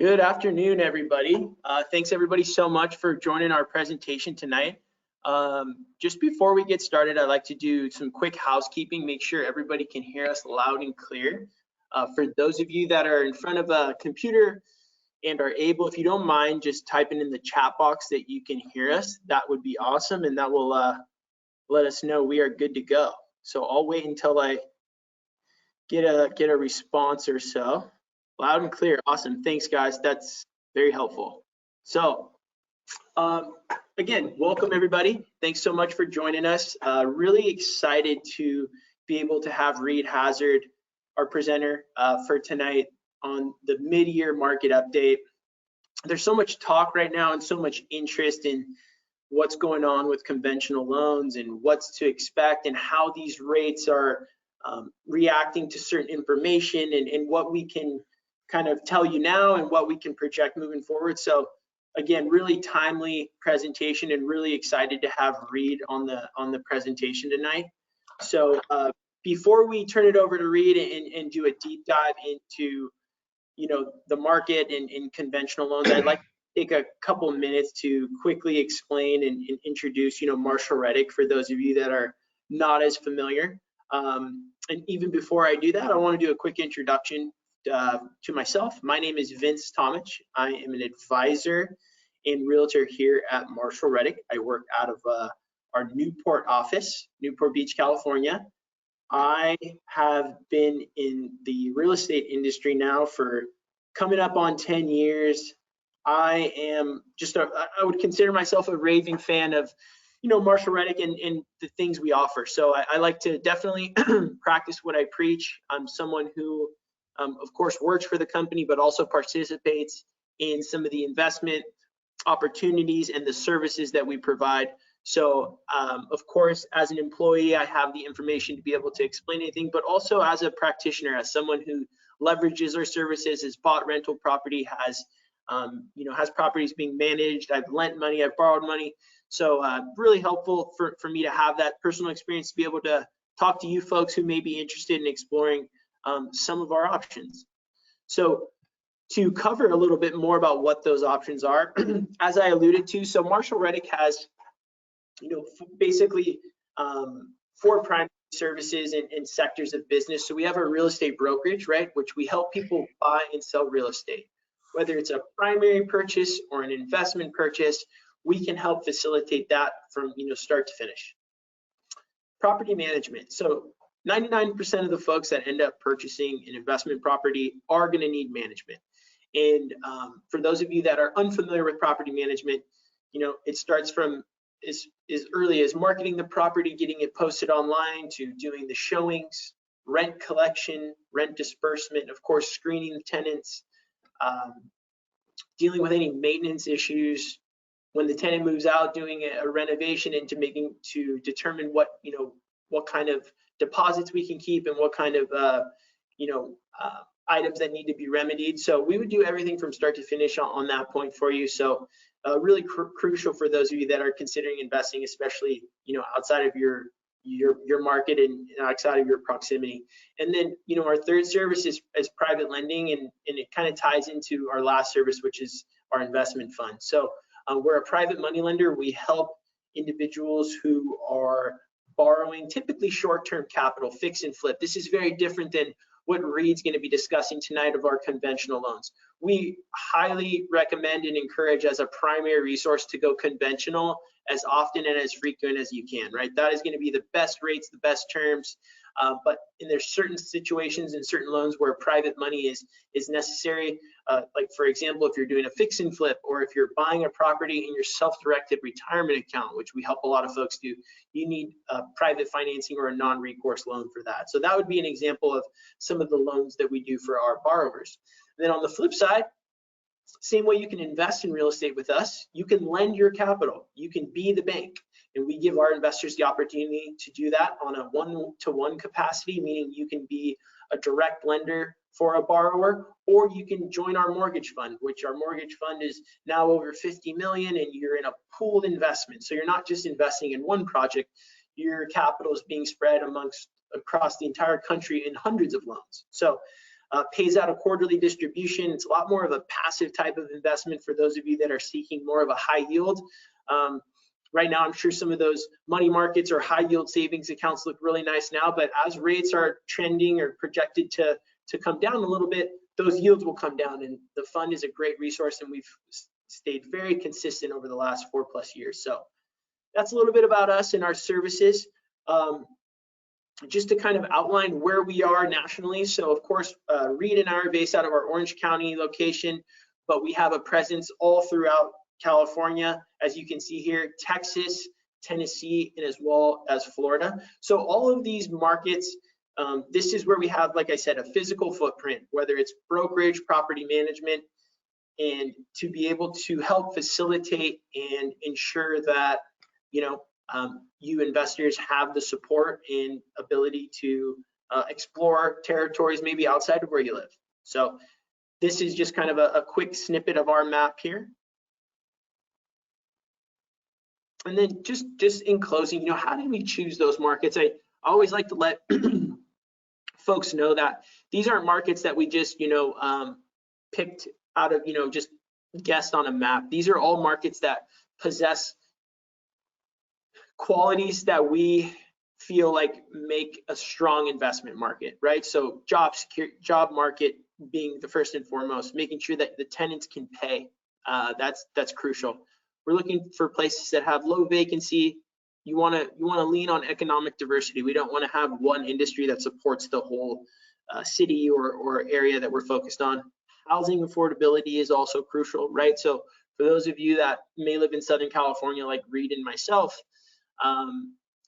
Good afternoon, everybody. Thanks everybody so much for joining our presentation tonight. Just before we get started, I'd like to do some quick housekeeping, make sure everybody can hear us loud and clear. For those of you that are in front of a computer and are able, if you don't mind, just typing in the chat box that you can hear us, that would be awesome, and that will let us know we are good to go. So I'll wait until I get a response or so. Loud and clear. Awesome. Thanks, guys. That's very helpful. So again, welcome everybody. Thanks so much for joining us. Really excited to be able to have Reed Hazard, our presenter, for tonight on the mid-year market update. There's so much talk right now and so much interest in what's going on with conventional loans and what's to expect and how these rates are reacting to certain information and what we can kind of tell you now and what we can project moving forward. So again, really timely presentation and really excited to have Reed on the presentation tonight. So before we turn it over to Reed and do a deep dive into the market and conventional loans, I'd like to take a couple minutes to quickly explain and introduce Marshall Reddick for those of you that are not as familiar. And even before I do that, I want to do a quick introduction to myself. My name is Vince Tomich. I am an advisor and realtor here at Marshall Reddick. I work out of our Newport office, Newport Beach, California. I have been in the real estate industry now for coming up on 10 years. I am I would consider myself a raving fan of Marshall Reddick and the things we offer. So I like to definitely practice what I preach. I'm someone who, of course, works for the company, but also participates in some of the investment opportunities and the services that we provide. So, of course, as an employee, I have the information to be able to explain anything, but also as a practitioner, as someone who leverages our services, has bought rental property, has properties being managed. I've lent money, I've borrowed money. So really helpful for me to have that personal experience to be able to talk to you folks who may be interested in exploring some of our options. So to cover a little bit more about what those options are, as I alluded to, so Marshall Reddick has basically 4 primary services and sectors of business. So we have our real estate brokerage, right, which we help people buy and sell real estate. Whether it's a primary purchase or an investment purchase, we can help facilitate that from start to finish. Property management. So 99% of the folks that end up purchasing an investment property are going to need management. And for those of you that are unfamiliar with property management, it starts from as early as marketing the property, getting it posted online, to doing the showings, rent collection, rent disbursement, of course, screening the tenants, dealing with any maintenance issues. When the tenant moves out, doing a renovation and to determine what kind of deposits we can keep and what kind of items that need to be remedied. So we would do everything from start to finish on that point for you. So really crucial for those of you that are considering investing, especially outside of your market and outside of your proximity. And then our third service is private lending, and it kind of ties into our last service, which is our investment fund. So we're a private money lender. We help individuals who are borrowing typically short-term capital, fix and flip. This is very different than what Reed's going to be discussing tonight of our conventional loans. We highly recommend and encourage as a primary resource to go conventional as often and as frequent as you can, right? That is going to be the best rates, the best terms, but there's certain situations and certain loans where private money is necessary. Like for example, if you're doing a fix and flip, or if you're buying a property in your self-directed retirement account, which we help a lot of folks do, you need private financing or a non-recourse loan for that. So that would be an example of some of the loans that we do for our borrowers. And then on the flip side, same way you can invest in real estate with us, you can lend your capital. You can be the bank, and we give our investors the opportunity to do that on a one-to-one capacity, meaning you can be a direct lender for a borrower, or you can join our mortgage fund, which our mortgage fund is now over 50 million, and you're in a pooled investment. So you're not just investing in one project, your capital is being spread across the entire country in hundreds of loans. So pays out a quarterly distribution. It's a lot more of a passive type of investment for those of you that are seeking more of a high yield. Right now, I'm sure some of those money markets or high yield savings accounts look really nice now, but as rates are trending or projected to come down a little bit, those yields will come down, and the fund is a great resource, and we've stayed very consistent over the last 4+ years. So that's a little bit about us and our services. Just to kind of outline where we are nationally. So of course, Reed and I are based out of our Orange County location, but we have a presence all throughout California, as you can see here, Texas, Tennessee, and as well as Florida. So all of these markets, this is where we have, like I said, a physical footprint, whether it's brokerage, property management, and to be able to help facilitate and ensure that, you investors have the support and ability to explore territories maybe outside of where you live. So this is just kind of a quick snippet of our map here. And then just in closing, how did we choose those markets? I always like to let folks know that these aren't markets that we just, picked out of, just guessed on a map. These are all markets that possess qualities that we feel like make a strong investment market, right? So job market being the first and foremost, making sure that the tenants can pay. That's crucial. We're looking for places that have low vacancy. You want to lean on economic diversity. We don't want to have one industry that supports the whole city or area that we're focused on. Housing affordability is also crucial, right? So for those of you that may live in Southern California, like Reed and myself,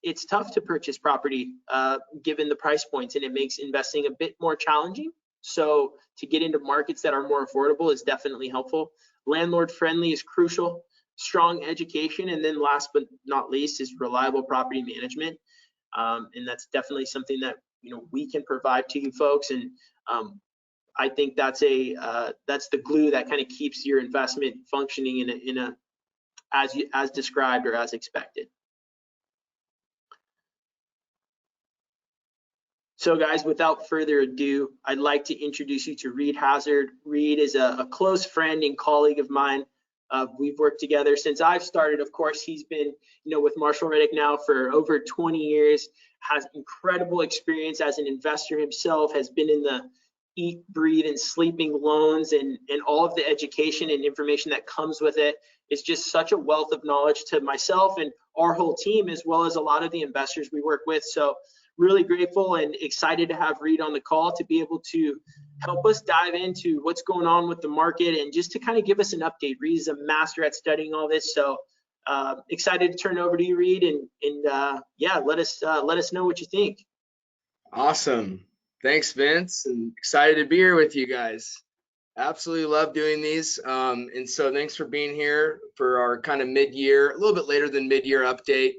it's tough to purchase property given the price points, and it makes investing a bit more challenging. So to get into markets that are more affordable is definitely helpful. Landlord friendly is crucial. Strong education, and then last but not least is reliable property management, and that's definitely something that we can provide to you folks. And I think that's the glue that kind of keeps your investment functioning in a as described or as expected. So guys, without further ado, I'd like to introduce you to Reed Hazard. Reed is a close friend and colleague of mine. We've worked together since I've started. Of course, he's been, with Marshall Reddick now for over 20 years, has incredible experience as an investor himself, has been in the eat, breathe, and sleeping loans, and all of the education and information that comes with it. It's just such a wealth of knowledge to myself and our whole team, as well as a lot of the investors we work with. So really grateful and excited to have Reed on the call to be able to help us dive into what's going on with the market and just to kind of give us an update. Reed is a master at studying all this, so excited to turn it over to you, Reed, and yeah, let us know what you think. Awesome. Thanks, Vince, and excited to be here with you guys. Absolutely love doing these, and so thanks for being here for our kind of mid-year, a little bit later than mid-year update.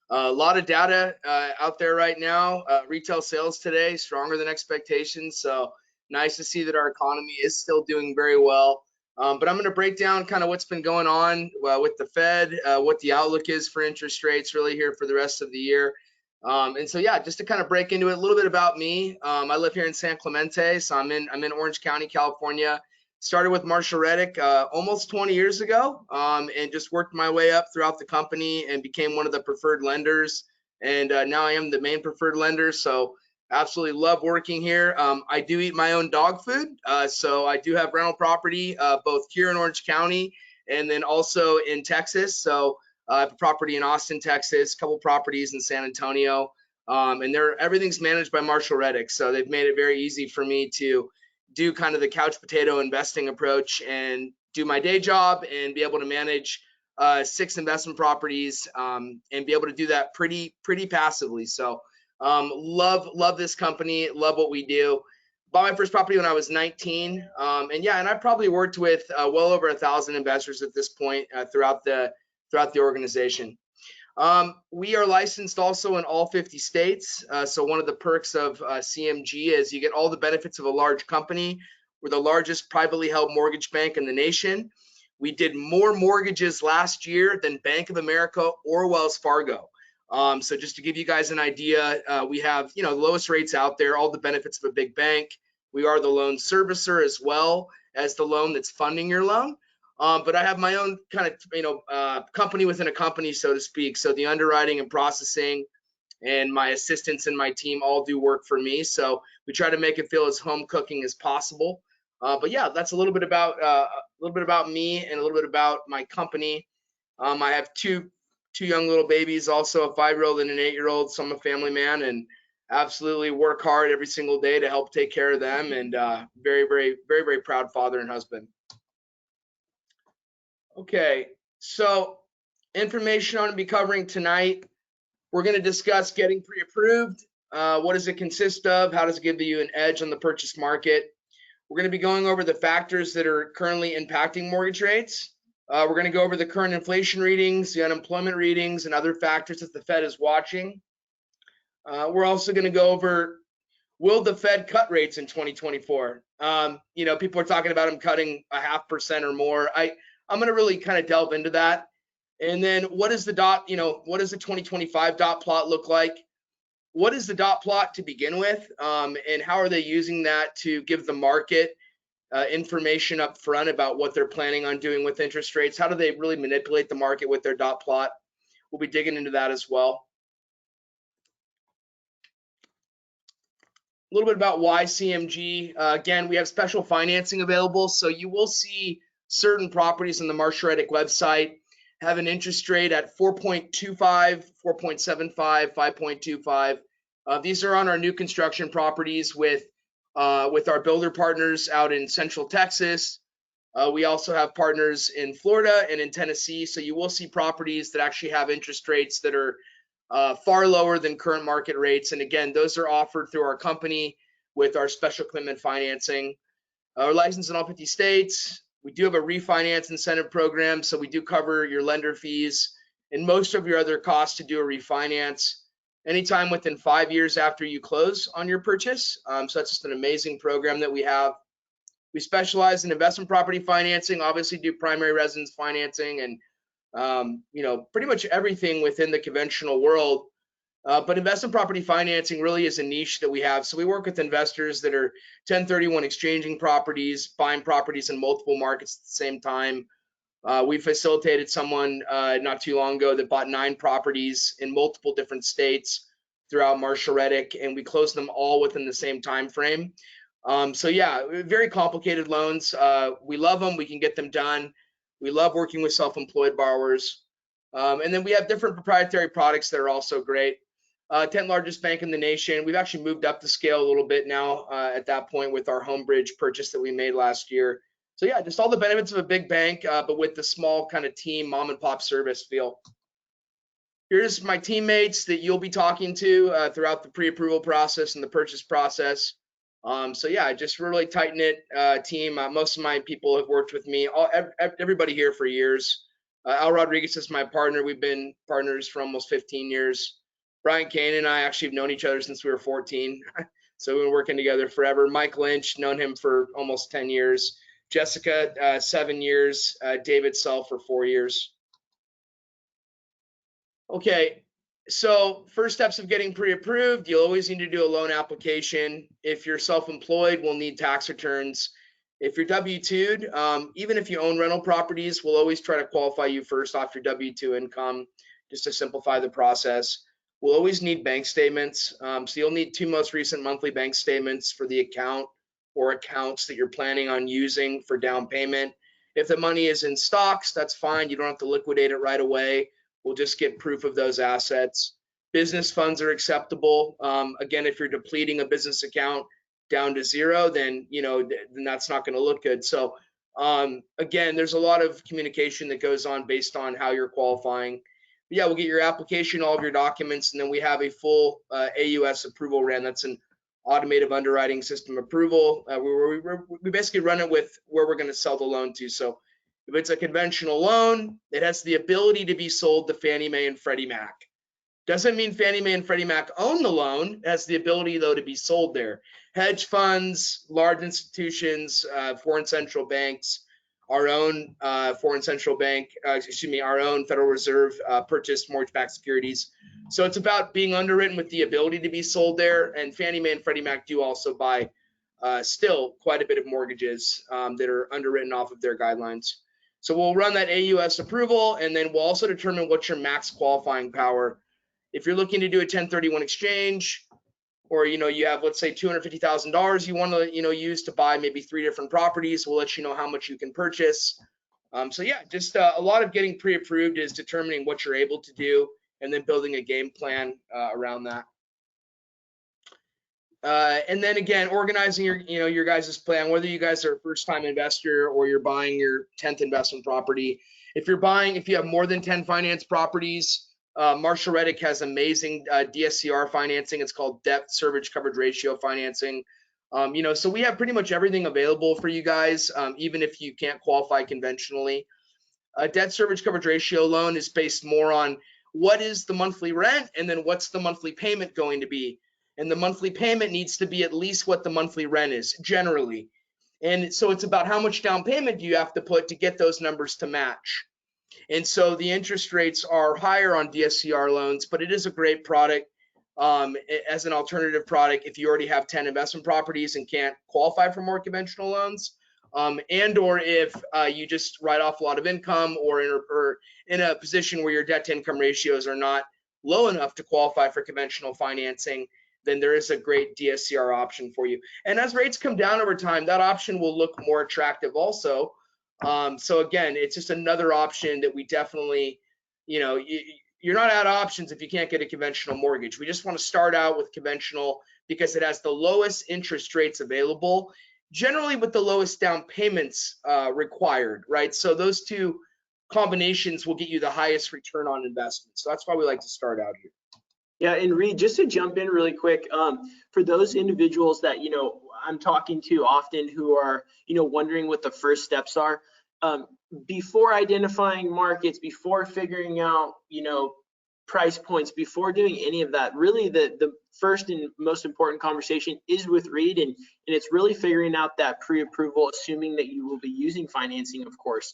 A lot of data out there right now. Retail sales today stronger than expectations, so nice to see that our economy is still doing very well. But I'm going to break down kind of what's been going on with the Fed, what the outlook is for interest rates really here for the rest of the year. And so yeah, just to kind of break into it, a little bit about me. I live here in San Clemente, so I'm in Orange County, California. Started with Marshall Reddick almost 20 years ago, and just worked my way up throughout the company and became one of the preferred lenders. And now I am the main preferred lender. So absolutely love working here. I do eat my own dog food, so I do have rental property both here in Orange County and then also in Texas. So I have a property in Austin, Texas, a couple properties in San Antonio, and everything's managed by Marshall Reddick. So they've made it very easy for me to do kind of the couch potato investing approach and do my day job and be able to manage 6 investment properties and be able to do that pretty passively. So love this company, love what we do. Bought my first property when I was 19, and I've probably worked with well over 1,000 investors at this point throughout the organization. We are licensed also in all 50 states. So one of the perks of CMG is you get all the benefits of a large company. We're the largest privately held mortgage bank in the nation. We did more mortgages last year than Bank of America or Wells Fargo. So just to give you guys an idea, we have the lowest rates out there, all the benefits of a big bank. We are the loan servicer as well as the loan that's funding your loan. But I have my own kind of, company within a company, so to speak. So the underwriting and processing and my assistants and my team all do work for me. So we try to make it feel as home cooking as possible. But yeah, that's a little bit about me and a little bit about my company. I have two young little babies, also a 5-year-old and an 8-year-old. So I'm a family man and absolutely work hard every single day to help take care of them. And very, very, very, very proud father and husband. Okay, so information I'm going to be covering tonight. We're going to discuss getting pre-approved. What does it consist of? How does it give you an edge on the purchase market? We're going to be going over the factors that are currently impacting mortgage rates. We're going to go over the current inflation readings, the unemployment readings, and other factors that the Fed is watching. We're also going to go over, will the Fed cut rates in 2024? People are talking about them cutting 0.5% or more. I'm going to really kind of delve into that. And then what is the what does the 2025 dot plot look like? What is the dot plot to begin with? And how are they using that to give the market information up front about what they're planning on doing with interest rates? How do they really manipulate the market with their dot plot? We'll be digging into that as well. A little bit about why CMG. Again, we have special financing available. So you will see certain properties on the Marshall Reddick website have an interest rate at 4.25, 4.75, 5.25. These are on our new construction properties with our builder partners out in Central Texas. We also have partners in Florida and in Tennessee. So you will see properties that actually have interest rates that are far lower than current market rates. And again, those are offered through our company with our special commitment financing. We're licensed in all 50 states. We do have a refinance incentive program, so we do cover your lender fees and most of your other costs to do a refinance anytime within 5 years after you close on your purchase. So that's just an amazing program that we have. We specialize in investment property financing, obviously do primary residence financing and pretty much everything within the conventional world. But investment property financing really is a niche that we have. So we work with investors that are 1031 exchanging properties, buying properties in multiple markets at the same time. We facilitated someone not too long ago that bought 9 properties in multiple different states throughout Marshall Reddick, and we closed them all within the same time frame. So yeah, very complicated loans. We love them. We can get them done. We love working with self-employed borrowers. And then we have different proprietary products that are also great. 10th largest bank in the nation. We've actually moved up the scale a little bit now at that point with our Homebridge purchase that we made last year. So yeah, just all the benefits of a big bank, but with the small kind of team, mom and pop service feel. Here's my teammates that you'll be talking to throughout the pre-approval process and the purchase process. So yeah, just really tight-knit team. Most of my people have worked with me, everybody here for years. Al Rodriguez is my partner. We've been partners for almost 15 years. Brian Kane and I actually have known each other since we were 14. So we've been working together forever. Mike Lynch, known him for almost 10 years. Jessica, 7 years. David Self for 4 years. Okay, so first steps of getting pre-approved, you'll always need to do a loan application. If you're self-employed, we'll need tax returns. If you're W-2'd, even if you own rental properties, we'll always try to qualify you first off your W-2 income, just to simplify the process. We'll always need bank statements. So you'll need 2 most recent monthly bank statements for the account or accounts that you're planning on using for down payment. If the money is in stocks, that's fine. You don't have to liquidate it right away. We'll just get proof of those assets. Business funds are acceptable. Again, if you're depleting a business account down to 0, then then that's not going to look good. So again, there's a lot of communication that goes on based on how you're qualifying. But yeah, we'll get your application, all of your documents, and then we have a full AUS approval ran. That's an automated underwriting system approval. We basically run it with where we're going to sell the loan to. So if it's a conventional loan, it has the ability to be sold to Fannie Mae and Freddie Mac. Doesn't mean Fannie Mae and Freddie Mac own the loan. It has the ability, though, to be sold there. Hedge funds, large institutions, foreign central banks, our own foreign central bank, our own Federal Reserve purchased mortgage-backed securities. So it's about being underwritten with the ability to be sold there. And Fannie Mae and Freddie Mac do also buy still quite a bit of mortgages that are underwritten off of their guidelines. So we'll run that AUS approval, and then we'll also determine what's your max qualifying power. If you're looking to do a 1031 exchange, or you have, let's say, $250,000 you want to use to buy maybe 3 different properties, we'll let you know how much you can purchase. So yeah, just a lot of getting pre-approved is determining what you're able to do and then building a game plan around that. And then again, organizing your guys' plan, whether you guys are a first-time investor or you're buying your 10th investment property. If you have more than 10 finance properties, Marshall Reddick has amazing DSCR financing. It's called debt service coverage ratio financing. So we have pretty much everything available for you guys, even if you can't qualify conventionally. A debt service coverage ratio loan is based more on what is the monthly rent and then what's the monthly payment going to be. And the monthly payment needs to be at least what the monthly rent is generally. And so it's about how much down payment do you have to put to get those numbers to match. And so the interest rates are higher on DSCR loans, but it is a great product as an alternative product if you already have 10 investment properties and can't qualify for more conventional loans, and or if you just write off a lot of income or in a position where your debt to income ratios are not low enough to qualify for conventional financing, then there is a great DSCR option for you. And as rates come down over time, that option will look more attractive also. So again, it's just another option that we definitely, you're not out of options if you can't get a conventional mortgage. We just want to start out with conventional because it has the lowest interest rates available, generally with the lowest down payments required, right? So those two combinations will get you the highest return on investment. So that's why we like to start out here. Yeah, and Reed, just to jump in really quick, for those individuals that, I'm talking to often who are, wondering what the first steps are, before identifying markets, before figuring out, price points, before doing any of that, really the first and most important conversation is with Reed, and it's really figuring out that pre-approval, assuming that you will be using financing, of course.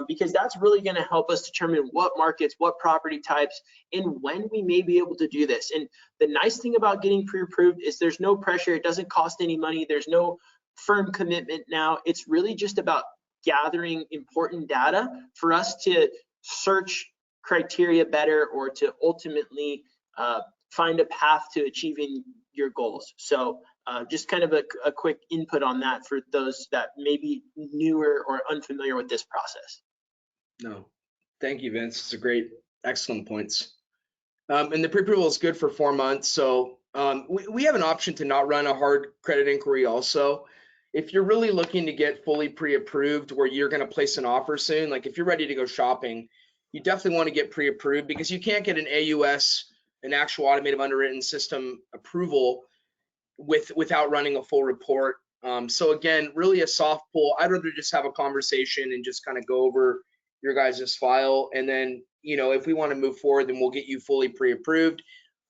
Because that's really going to help us determine what markets, what property types, and when we may be able to do this. And the nice thing about getting pre-approved is there's no pressure. It doesn't cost any money. There's no firm commitment now. It's really just about gathering important data for us to search criteria better or to ultimately find a path to achieving your goals. So just kind of a quick input on that for those that may be newer or unfamiliar with this process. No, thank you, Vince. It's a great, excellent points. And the pre-approval is good for 4 months. So we have an option to not run a hard credit inquiry also. If you're really looking to get fully pre-approved where you're going to place an offer soon, like if you're ready to go shopping, you definitely want to get pre-approved because you can't get an AUS, an actual automated underwritten system approval without running a full report. So again, really a soft pull. I'd rather just have a conversation and just kind of go over your guys' file. And then, if we want to move forward, then we'll get you fully pre-approved.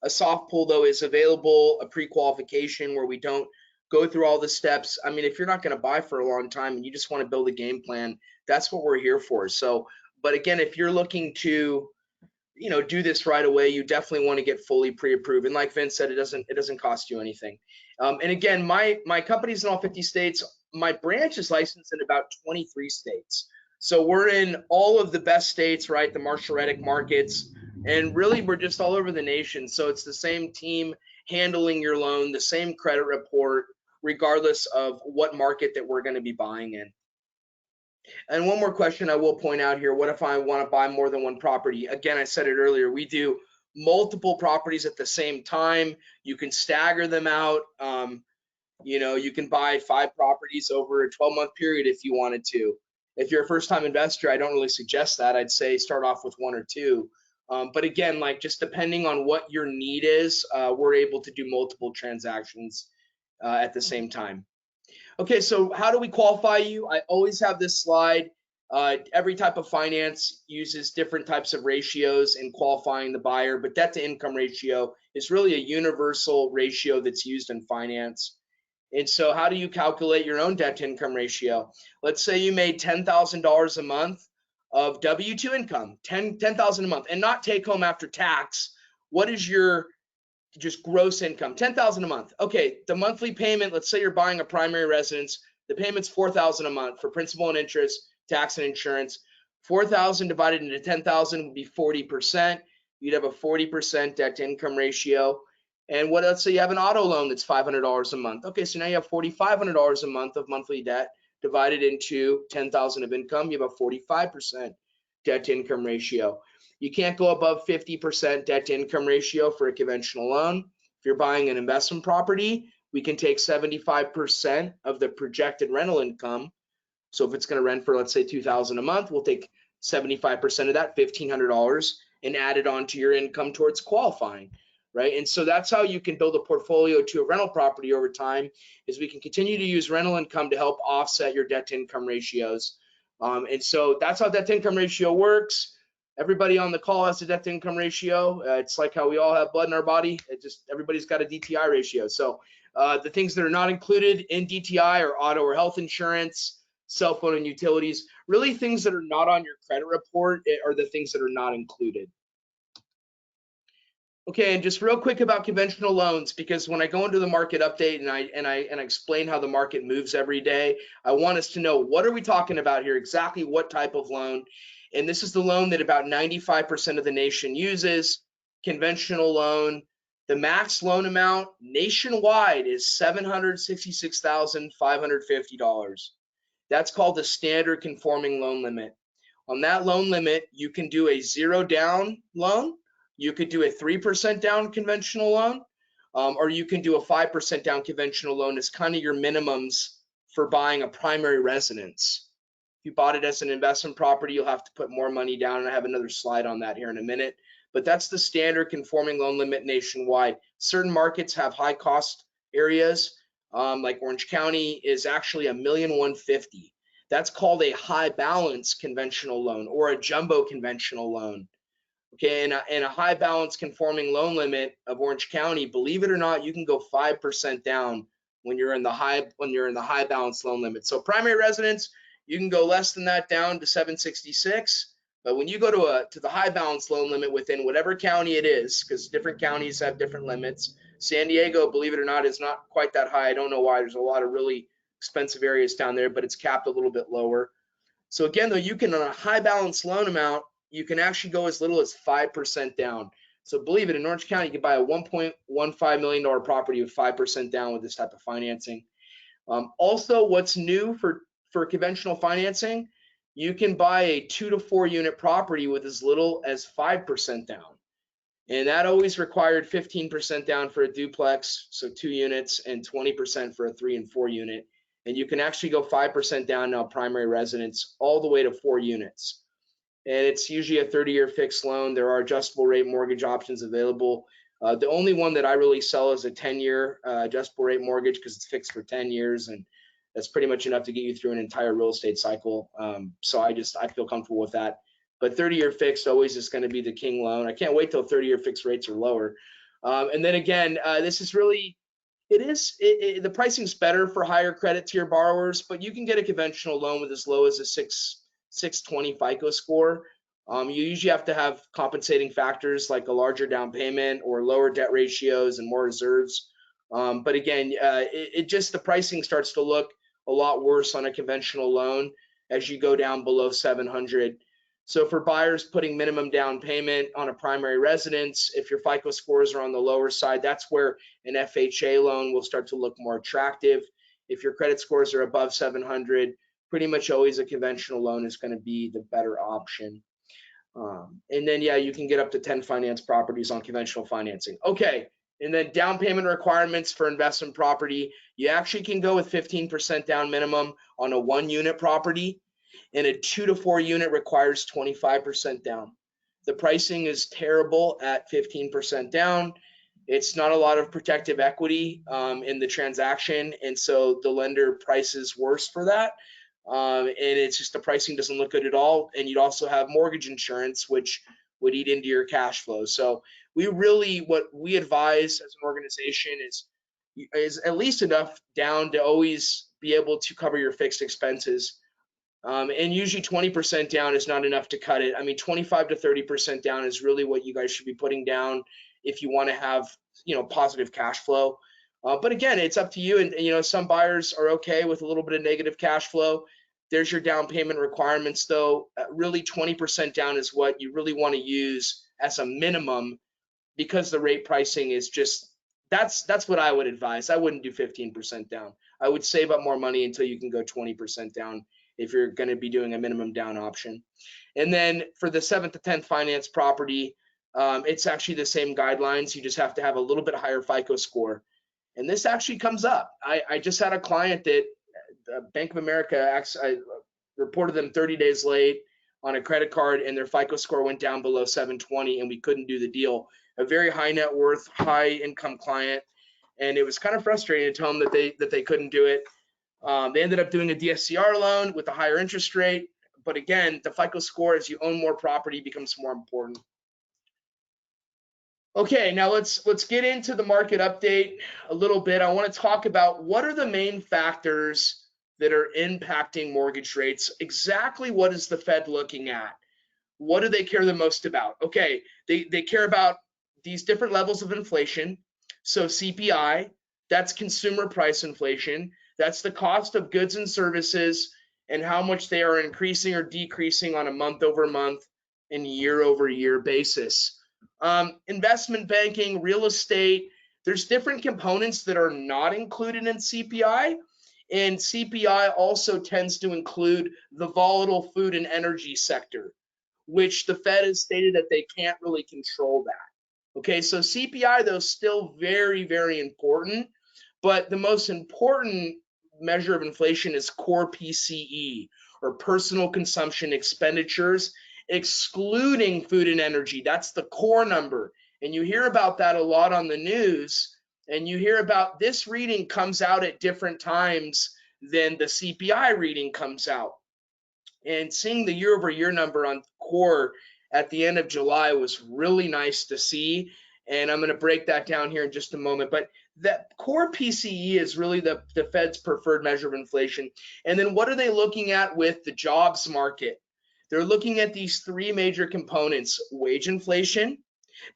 A soft pull though is available, a pre-qualification where we don't go through all the steps. I mean, if you're not going to buy for a long time and you just want to build a game plan, that's what we're here for. So, but again, if you're looking to do this right away, you definitely want to get fully pre-approved. And like Vince said, it doesn't cost you anything. And again, my company's in all 50 states. My branch is licensed in about 23 states. So we're in all of the best states, right? The Marshall Reddick markets. And really, we're just all over the nation. So it's the same team handling your loan, the same credit report, regardless of what market that we're going to be buying in. And one more question I will point out here. What if I want to buy more than one property? Again, I said it earlier, we do multiple properties at the same time. You can stagger them out. You can buy 5 properties over a 12-month period if you wanted to. If you're a first-time investor, I don't really suggest that. I'd say start off with 1 or 2. But again, like just depending on what your need is, we're able to do multiple transactions at the same time. Okay, so how do we qualify you? I always have this slide. Every type of finance uses different types of ratios in qualifying the buyer, but debt to income ratio is really a universal ratio that's used in finance. And so how do you calculate your own debt to income ratio? Let's say you made $10,000 a month of W-2 income, $10,000 a month, and not take home after tax. What is your just gross income, 10,000 a month. Okay, the monthly payment, let's say you're buying a primary residence, the payment's 4,000 a month for principal and interest, tax and insurance. 4,000 divided into 10,000 would be 40%. You'd have a 40% debt to income ratio. And what else? So you have an auto loan that's $500 a month. Okay, so now you have $4,500 a month of monthly debt divided into 10,000 of income. You have a 45% debt to income ratio. You can't go above 50% debt to income ratio for a conventional loan. If you're buying an investment property, we can take 75% of the projected rental income. So if it's going to rent for, let's say, $2,000 a month, we'll take 75% of that, $1,500, and add it onto your income towards qualifying, right? And so that's how you can build a portfolio to a rental property over time, is we can continue to use rental income to help offset your debt to income ratios. And so that's how debt to income ratio works. Everybody on the call has a debt to income ratio. It's like how we all have blood in our body. It just, everybody's got a DTI ratio. So the things that are not included in DTI are auto or health insurance, cell phone and utilities. Really, things that are not on your credit report are the things that are not included. Okay, and just real quick about conventional loans, because when I go into the market update and I explain how the market moves every day, I want us to know, what are we talking about here? Exactly what type of loan? And this is the loan that about 95% of the nation uses, conventional loan. The max loan amount nationwide is $766,550. That's called the standard conforming loan limit. On that loan limit, you can do a 0 down loan, you could do a 3% down conventional loan, or you can do a 5% down conventional loan as kind of your minimums for buying a primary residence. If you bought it as an investment property, you'll have to put more money down, and I have another slide on that here in a minute. But that's the standard conforming loan limit nationwide. Certain markets have high cost areas, like Orange County is actually $1,150,000. That's called a high balance conventional loan or a jumbo conventional loan. Okay, and a high balance conforming loan limit of Orange County, believe it or not, you can go 5% down when you're in the high balance loan limit. So primary residence, you can go less than that down to 766. But when you go to the high balance loan limit within whatever county it is, because different counties have different limits. San Diego, believe it or not, is not quite that high. I don't know why. There's a lot of really expensive areas down there, but it's capped a little bit lower. So again, though, you can, on a high balance loan amount, you can actually go as little as 5% down. So believe it, in Orange County, you can buy a $1.15 million property with 5% down with this type of financing. Also, what's new for conventional financing, you can buy a 2 to 4 unit property with as little as 5% down. And that always required 15% down for a duplex, so 2 units, and 20% for a 3 and 4 unit. And you can actually go 5% down now primary residence all the way to 4 units. And it's usually a 30-year fixed loan. There are adjustable rate mortgage options available. The only one that I really sell is a 10-year adjustable rate mortgage, because it's fixed for 10 years, and that's pretty much enough to get you through an entire real estate cycle. So I feel comfortable with that. But 30-year fixed always is going to be the king loan. I can't wait till 30-year fixed rates are lower. And then again, this is really, the pricing's better for higher credit tier borrowers, but you can get a conventional loan with as low as a 620 FICO score. You usually have to have compensating factors like a larger down payment or lower debt ratios and more reserves. But again, the pricing starts to look a lot worse on a conventional loan as you go down below 700. So for buyers putting minimum down payment on a primary residence, if your FICO scores are on the lower side, that's where an FHA loan will start to look more attractive. If your credit scores are above 700, pretty much always a conventional loan is going to be the better option. And then, yeah, you can get up to 10 finance properties on conventional financing. Okay, and then down payment requirements for investment property. You actually can go with 15% down minimum on a 1-unit property, and a 2 to 4 unit requires 25% down. The pricing is terrible at 15% down. It's not a lot of protective equity in the transaction, and so the lender prices worse for that. And it's just the pricing doesn't look good at all. And you'd also have mortgage insurance, which would eat into your cash flow. So what we advise as an organization is at least enough down to always be able to cover your fixed expenses. And usually 20% down is not enough to cut it. I mean, 25 to 30% down is really what you guys should be putting down if you want to have positive cash flow. But again, it's up to you. And some buyers are okay with a little bit of negative cash flow. There's your down payment requirements, though. Really, 20% down is what you really want to use as a minimum, because the rate pricing is just, that's what I would advise. I wouldn't do 15% down. I would save up more money until you can go 20% down if you're going to be doing a minimum down option. And then for the 7th to 10th finance property, it's actually the same guidelines. You just have to have a little bit higher FICO score. And this actually comes up. I just had a client that Bank of America reported them 30 days late on a credit card, and their FICO score went down below 720, and we couldn't do the deal. A very high net worth, high income client, and it was kind of frustrating to tell them that they couldn't do it. They ended up doing a DSCR loan with a higher interest rate, but again, the FICO score, as you own more property, becomes more important. Okay, now let's get into the market update a little bit. I want to talk about what are the main factors that are impacting mortgage rates. Exactly what is the Fed looking at? What do they care the most about? Okay, they care about these different levels of inflation. So CPI, that's consumer price inflation. That's the cost of goods and services and how much they are increasing or decreasing on a month-over-month and year-over-year basis. Investment banking, real estate, there's different components that are not included in CPI, and CPI also tends to include the volatile food and energy sector, which the Fed has stated that they can't really control that. Okay, so CPI, though, is still very, very important, but the most important measure of inflation is core PCE, or personal consumption expenditures, excluding food and energy. That's the core number. And you hear about that a lot on the news, and you hear about this reading comes out at different times than the CPI reading comes out. And seeing the year-over-year number on core at the end of July was really nice to see. And I'm going to break that down here in just a moment. But that core PCE is really the Fed's preferred measure of inflation. And then what are they looking at with the jobs market? They're looking at these three major components: wage inflation,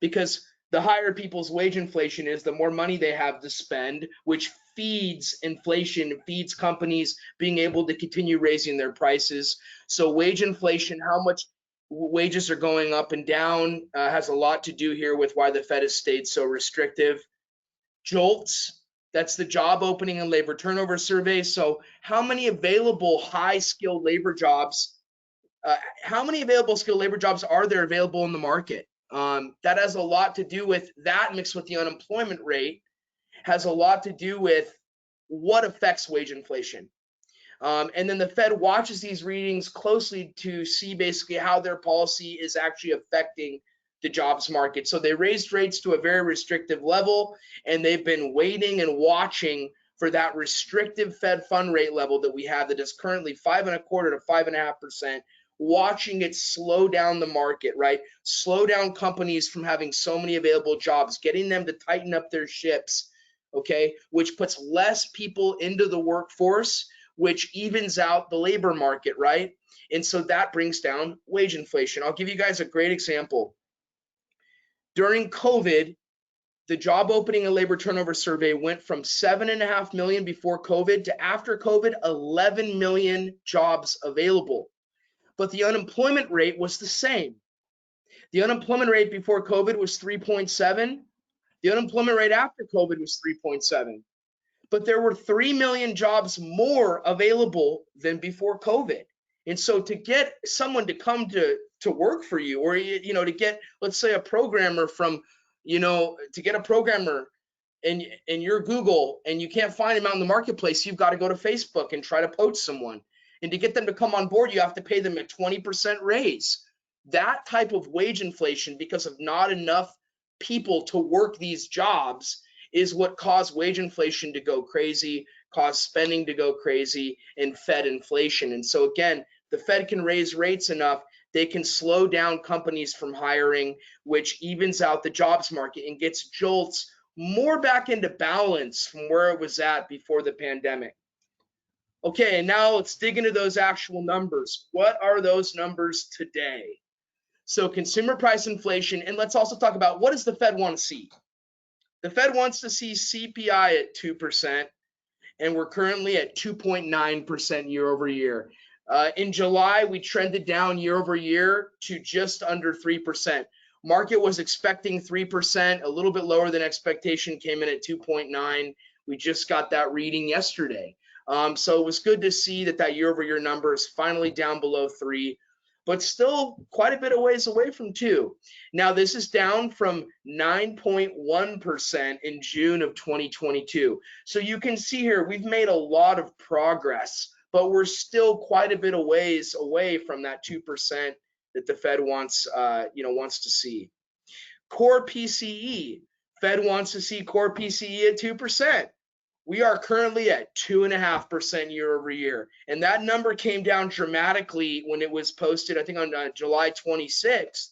because the higher people's wage inflation is, the more money they have to spend, which feeds inflation, feeds companies being able to continue raising their prices. So wage inflation, how much wages are going up and down, has a lot to do here with why the Fed has stayed so restrictive. JOLTS, that's the job opening and labor turnover survey. So how many available high-skilled labor jobs, how many available skilled labor jobs are there available in the market? That has a lot to do with that, mixed with the unemployment rate, has a lot to do with what affects wage inflation. And then the Fed watches these readings closely to see basically how their policy is actually affecting the jobs market. So they raised rates to a very restrictive level, and they've been waiting and watching for that restrictive Fed fund rate level that we have, that is currently 5.25% to 5.5%, watching it slow down the market, right? Slow down companies from having so many available jobs, getting them to tighten up their ships, okay? Which puts less people into the workforce, which evens out the labor market, right? And so that brings down wage inflation. I'll give you guys a great example. During COVID, the job opening and labor turnover survey went from 7.5 million before COVID to after COVID, 11 million jobs available. But the unemployment rate was the same. The unemployment rate before COVID was 3.7. The unemployment rate after COVID was 3.7. But there were 3 million jobs more available than before COVID. And so to get someone to come to work for you, or to get, let's say, a programmer from, to get a programmer in your Google, and you can't find him out in the marketplace, you've got to go to Facebook and try to poach someone. And to get them to come on board, you have to pay them a 20% raise. That type of wage inflation, because of not enough people to work these jobs, is what caused wage inflation to go crazy, caused spending to go crazy, and fed inflation. And so again, the Fed can raise rates enough, they can slow down companies from hiring, which evens out the jobs market and gets JOLTS more back into balance from where it was at before the pandemic. Okay, and now let's dig into those actual numbers. What are those numbers today? So consumer price inflation, and let's also talk about, what does the Fed want to see? The Fed wants to see CPI at 2%, and we're currently at 2.9% year over year. In July, we trended down year over year to just under 3%. Market was expecting 3%, a little bit lower than expectation, came in at 2.9. We just got that reading yesterday. So it was good to see that year over year number is finally down below 3, but still quite a bit of ways away from 2. Now, this is down from 9.1% in June of 2022. So you can see here, we've made a lot of progress, but we're still quite a bit of ways away from that 2% that the Fed wants to see. Core PCE, Fed wants to see core PCE at 2%. We are currently at 2.5% year over year. And that number came down dramatically when it was posted, I think on July 26th.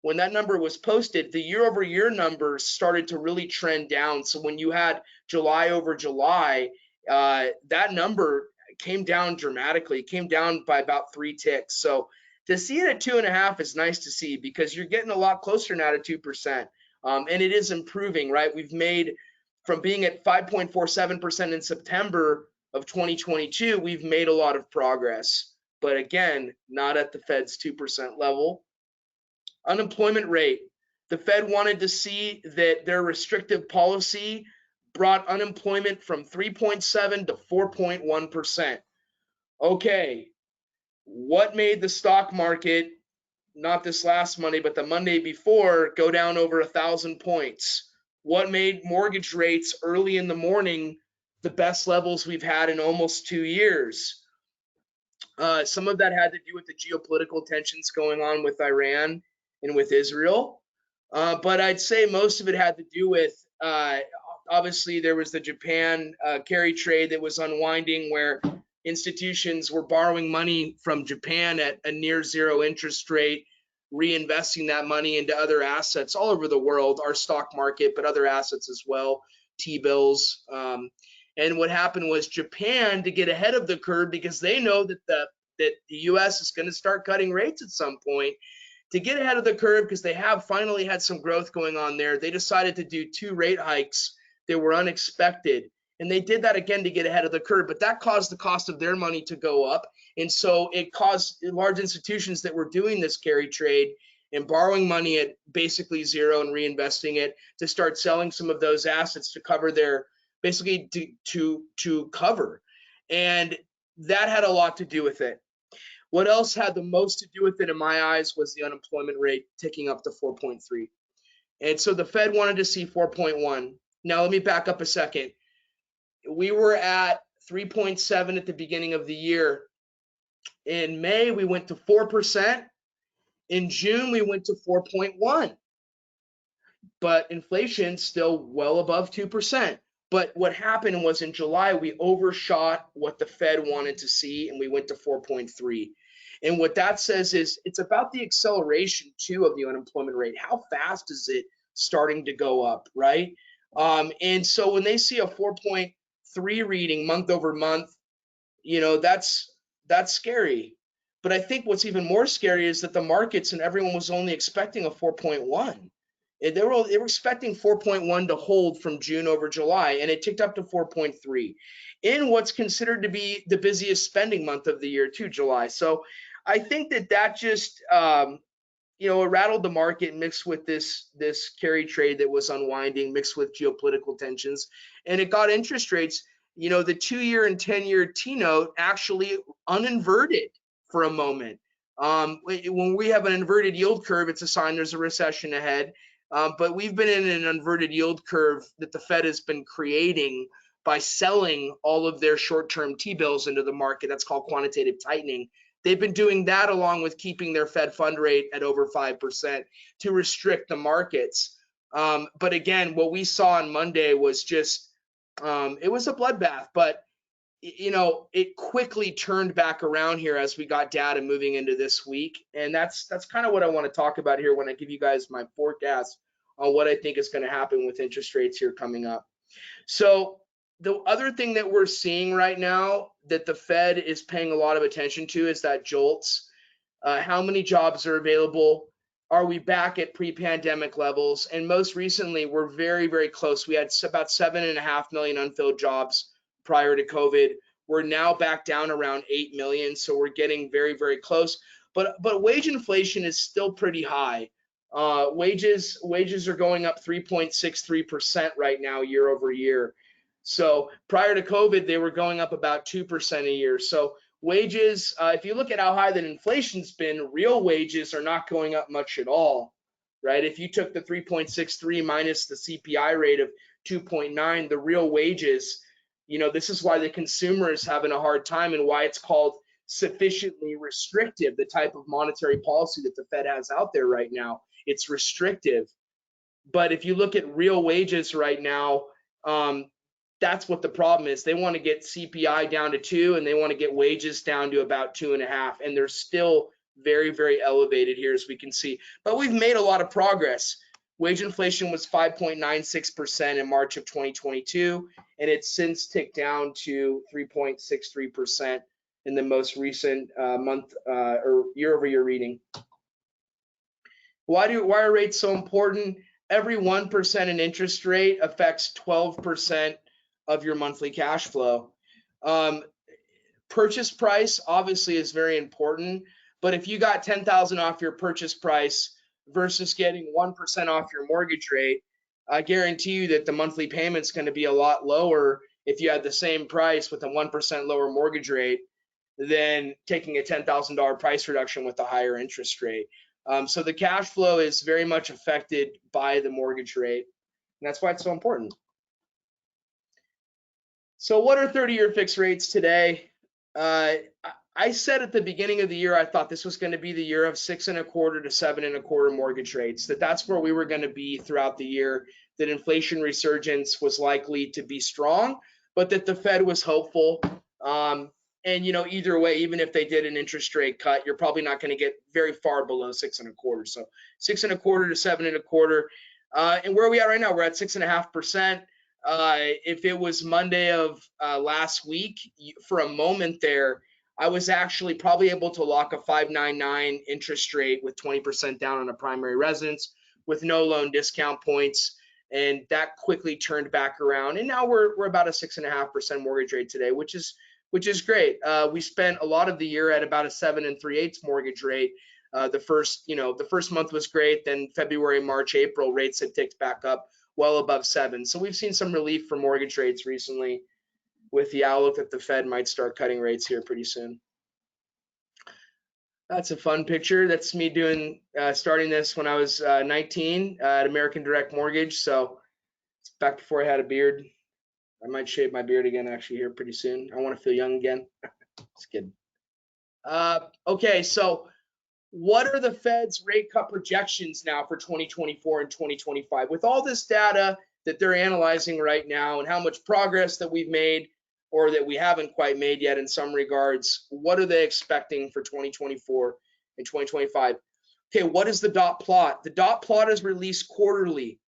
When that number was posted, the year over year numbers started to really trend down. So when you had July over July, that number came down dramatically. It came down by about 3 ticks. So to see it at 2.5 is nice to see, because you're getting a lot closer now to 2%. And it is improving, right? We've made, from being at 5.47% in September of 2022, we've made a lot of progress. But again, not at the Fed's 2% level. Unemployment rate. The Fed wanted to see that their restrictive policy brought unemployment from 3.7 to 4.1%. Okay, what made the stock market, not this last Monday, but the Monday before, go down over 1,000 points? What made mortgage rates early in the morning the best levels we've had in almost 2 years? Some of that had to do with the geopolitical tensions going on with Iran and with Israel. But I'd say most of it had to do with, obviously, there was the Japan carry trade that was unwinding, where institutions were borrowing money from Japan at a near zero interest rate, reinvesting that money into other assets all over the world, our stock market, but other assets as well, T-bills. And what happened was Japan, to get ahead of the curve, because they know that the U.S. is going to start cutting rates at some point, to get ahead of the curve, because they have finally had some growth going on there, they decided to do 2 rate hikes that were unexpected. And they did that again to get ahead of the curve, but that caused the cost of their money to go up. And so it caused large institutions that were doing this carry trade and borrowing money at basically zero and reinvesting it to start selling some of those assets to cover their, basically to cover. And that had a lot to do with it. What else had the most to do with it in my eyes was the unemployment rate ticking up to 4.3. And so the Fed wanted to see 4.1. Now let me back up a second. We were at 3.7 at the beginning of the year. In May, we went to 4%. In June, we went to 4.1. But inflation still well above 2%. But what happened was in July, we overshot what the Fed wanted to see, and we went to 4.3. And what that says is it's about the acceleration, too, of the unemployment rate. How fast is it starting to go up, right? And so when they see a 4.3 reading month over month, that's scary. But I think what's even more scary is that the markets and everyone was only expecting a 4.1. They were expecting 4.1 to hold from June over July, and it ticked up to 4.3 in what's considered to be the busiest spending month of the year, too, July. So I think that just it rattled the market, mixed with this carry trade that was unwinding, mixed with geopolitical tensions, and it got interest rates. The 2-year and 10-year T-note actually uninverted for a moment. When we have an inverted yield curve, it's a sign there's a recession ahead. But we've been in an inverted yield curve that the Fed has been creating by selling all of their short-term T-bills into the market. That's called quantitative tightening. They've been doing that along with keeping their Fed fund rate at over 5% to restrict the markets. But again, what we saw on Monday was just, it was a bloodbath, but it quickly turned back around here as we got data moving into this week. And that's kind of what I want to talk about here when I give you guys my forecast on what I think is going to happen with interest rates here coming up. So the other thing that we're seeing right now that the Fed is paying a lot of attention to is that JOLTS. How many jobs are available? are we back at pre-pandemic levels? And most recently, we're very, very close. We had about 7.5 million unfilled jobs prior to COVID. We're now back down around 8 million. So we're getting very, very close. But wage inflation is still pretty high. Wages are going up 3.63% right now year over year. So prior to COVID, they were going up about 2% a year. So wages, if you look at how high that inflation's been, real wages are not going up much at all, right? If you took the 3.63 minus the CPI rate of 2.9, the real wages, you know, this is why the consumer is having a hard time and why it's called sufficiently restrictive, the type of monetary policy that the Fed has out there right now. It's restrictive. But if you look at real wages right now, that's what the problem is. They want to get CPI down to 2 and they want to get wages down to about 2.5, and they're still very, very elevated here, as we can see. But we've made a lot of progress. Wage inflation was 5.96% in March of 2022, and it's since ticked down to 3.63% in the most recent month or year-over-year reading. Why are rates so important? Every 1% in interest rate affects 12% of your monthly cash flow. Purchase price obviously is very important, but if you got $10,000 off your purchase price versus getting 1% off your mortgage rate, I guarantee you that the monthly payment's going to be a lot lower if you had the same price with a 1% lower mortgage rate than taking a $10,000 price reduction with a higher interest rate. So the cash flow is very much affected by the mortgage rate, and that's why it's so important. So what are 30-year fixed rates today? I said at the beginning of the year, I thought this was going to be the year of 6.25 to 7.25 mortgage rates, that's where we were going to be throughout the year, that inflation resurgence was likely to be strong, but that the Fed was hopeful. And, you know, either way, even if they did an interest rate cut, you're probably not going to get very far below 6.25. So 6.25 to 7.25. And where are we at right now? We're at 6.5%. If it was Monday of last week, for a moment there, I was actually probably able to lock a 5.99 interest rate with 20% down on a primary residence with no loan discount points. And that quickly turned back around. And now we're about a 6.5% mortgage rate today, which is great. We spent a lot of the year at about a 7 3/8 mortgage rate. The first month was great. Then February, March, April rates had ticked back up well above 7. So we've seen some relief for mortgage rates recently, with the outlook that the Fed might start cutting rates here pretty soon. That's a fun picture. That's me doing starting this when I was 19 at American Direct Mortgage. So it's back before I had a beard. I might shave my beard again actually here pretty soon. I want to feel young again. Just kidding. Okay, so what are the Fed's rate cut projections now for 2024 and 2025? With all this data that they're analyzing right now and how much progress that we've made or that we haven't quite made yet in some regards, what are they expecting for 2024 and 2025? Okay, what is the dot plot? The dot plot is released quarterly.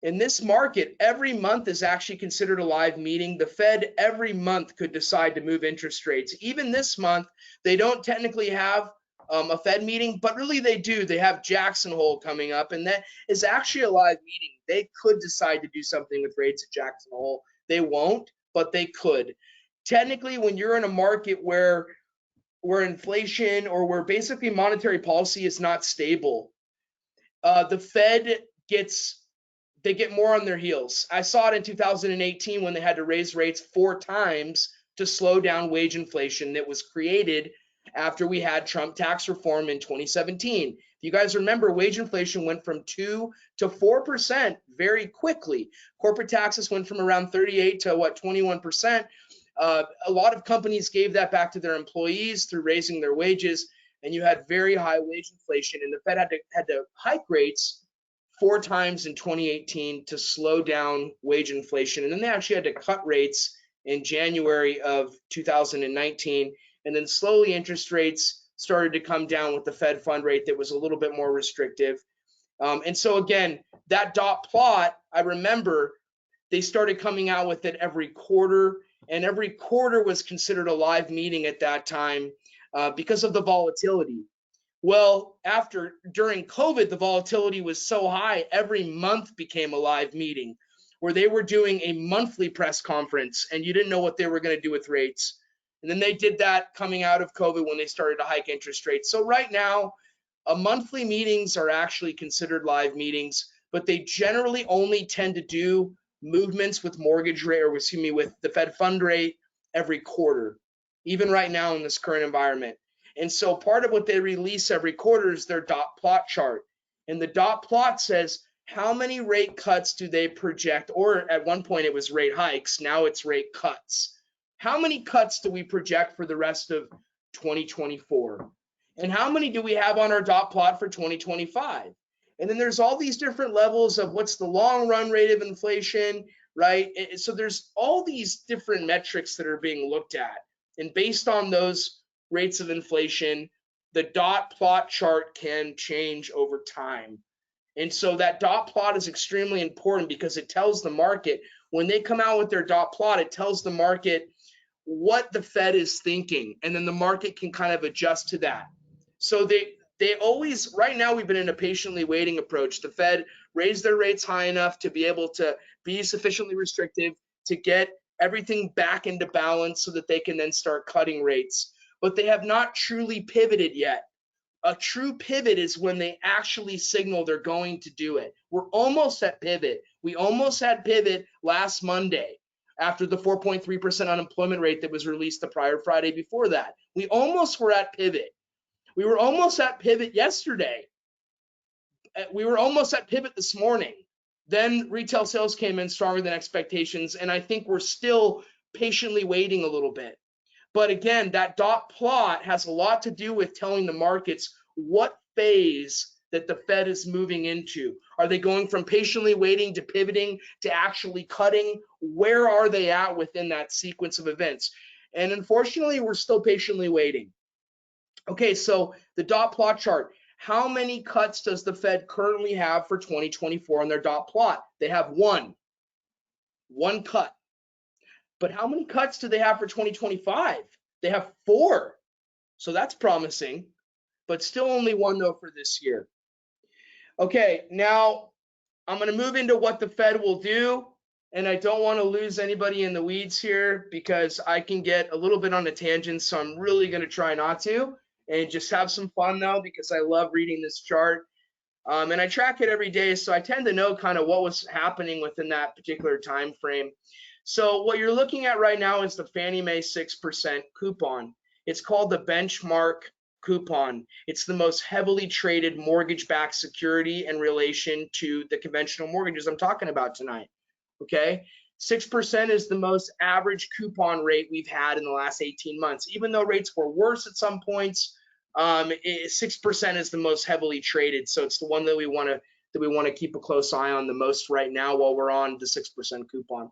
In this market, every month is actually considered a live meeting. The Fed every month could decide to move interest rates. Even this month, they don't technically have a Fed meeting, but really they do. They have Jackson Hole coming up, and that is actually a live meeting. They could decide to do something with rates at Jackson Hole. They won't, but they could. Technically, when you're in a market where inflation or where basically monetary policy is not stable, the Fed they get more on their heels. I saw it in 2018 when they had to raise rates 4 times to slow down wage inflation that was created after we had Trump tax reform in 2017. If you guys remember, wage inflation went from 2 to 4% very quickly. Corporate taxes went from around 38 to 21%. A lot of companies gave that back to their employees through raising their wages, and you had very high wage inflation, and the Fed had to hike rates 4 times in 2018 to slow down wage inflation. And then they actually had to cut rates in January of 2019. And then slowly interest rates started to come down with the Fed fund rate that was a little bit more restrictive. And so again, that dot plot, I remember they started coming out with it every quarter, and every quarter was considered a live meeting at that time because of the volatility. Well, during COVID, the volatility was so high, every month became a live meeting where they were doing a monthly press conference and you didn't know what they were going to do with rates. And then they did that coming out of COVID when they started to hike interest rates. So right now, monthly meetings are actually considered live meetings, but they generally only tend to do movements with mortgage rate, or excuse me, with the Fed fund rate every quarter, even right now in this current environment. And so part of what they release every quarter is their dot plot chart. And the dot plot says how many rate cuts do they project, or at one point it was rate hikes, now it's rate cuts. How many cuts do we project for the rest of 2024? And how many do we have on our dot plot for 2025? And then there's all these different levels of what's the long run rate of inflation, right? So there's all these different metrics that are being looked at. And based on those rates of inflation, the dot plot chart can change over time. And so that dot plot is extremely important because it tells the market, when they come out with their dot plot, it tells the market what the Fed is thinking, and then the market can kind of adjust to that. So they always, right now we've been in a patiently waiting approach. The Fed raised their rates high enough to be able to be sufficiently restrictive to get everything back into balance so that they can then start cutting rates. But they have not truly pivoted yet. A true pivot is when they actually signal they're going to do it. We're almost at pivot. We almost had pivot last Monday after the 4.3% unemployment rate that was released the prior Friday before that. We almost were at pivot. We were almost at pivot yesterday. We were almost at pivot this morning. Then retail sales came in stronger than expectations, and I think we're still patiently waiting a little bit. But again, that dot plot has a lot to do with telling the markets what phase that the Fed is moving into. Are they going from patiently waiting to pivoting to actually cutting? Where are they at within that sequence of events? And unfortunately, we're still patiently waiting. Okay, so the dot plot chart. How many cuts does the Fed currently have for 2024 on their dot plot? They have one cut. But how many cuts do they have for 2025? They have 4. So that's promising, but still only 1 though for this year. Okay, now I'm going to move into what the Fed will do. And I don't want to lose anybody in the weeds here because I can get a little bit on a tangent. So I'm really going to try not to, and just have some fun though, because I love reading this chart. And I track it every day. So I tend to know kind of what was happening within that particular time frame. So what you're looking at right now is the Fannie Mae 6% coupon. It's called the benchmark coupon. It's the most heavily traded mortgage-backed security in relation to the conventional mortgages I'm talking about tonight. Okay, 6% is the most average coupon rate we've had in the last 18 months. Even though rates were worse at some points, 6% is the most heavily traded. So it's the one that we want to keep a close eye on the most right now while we're on the 6% coupon.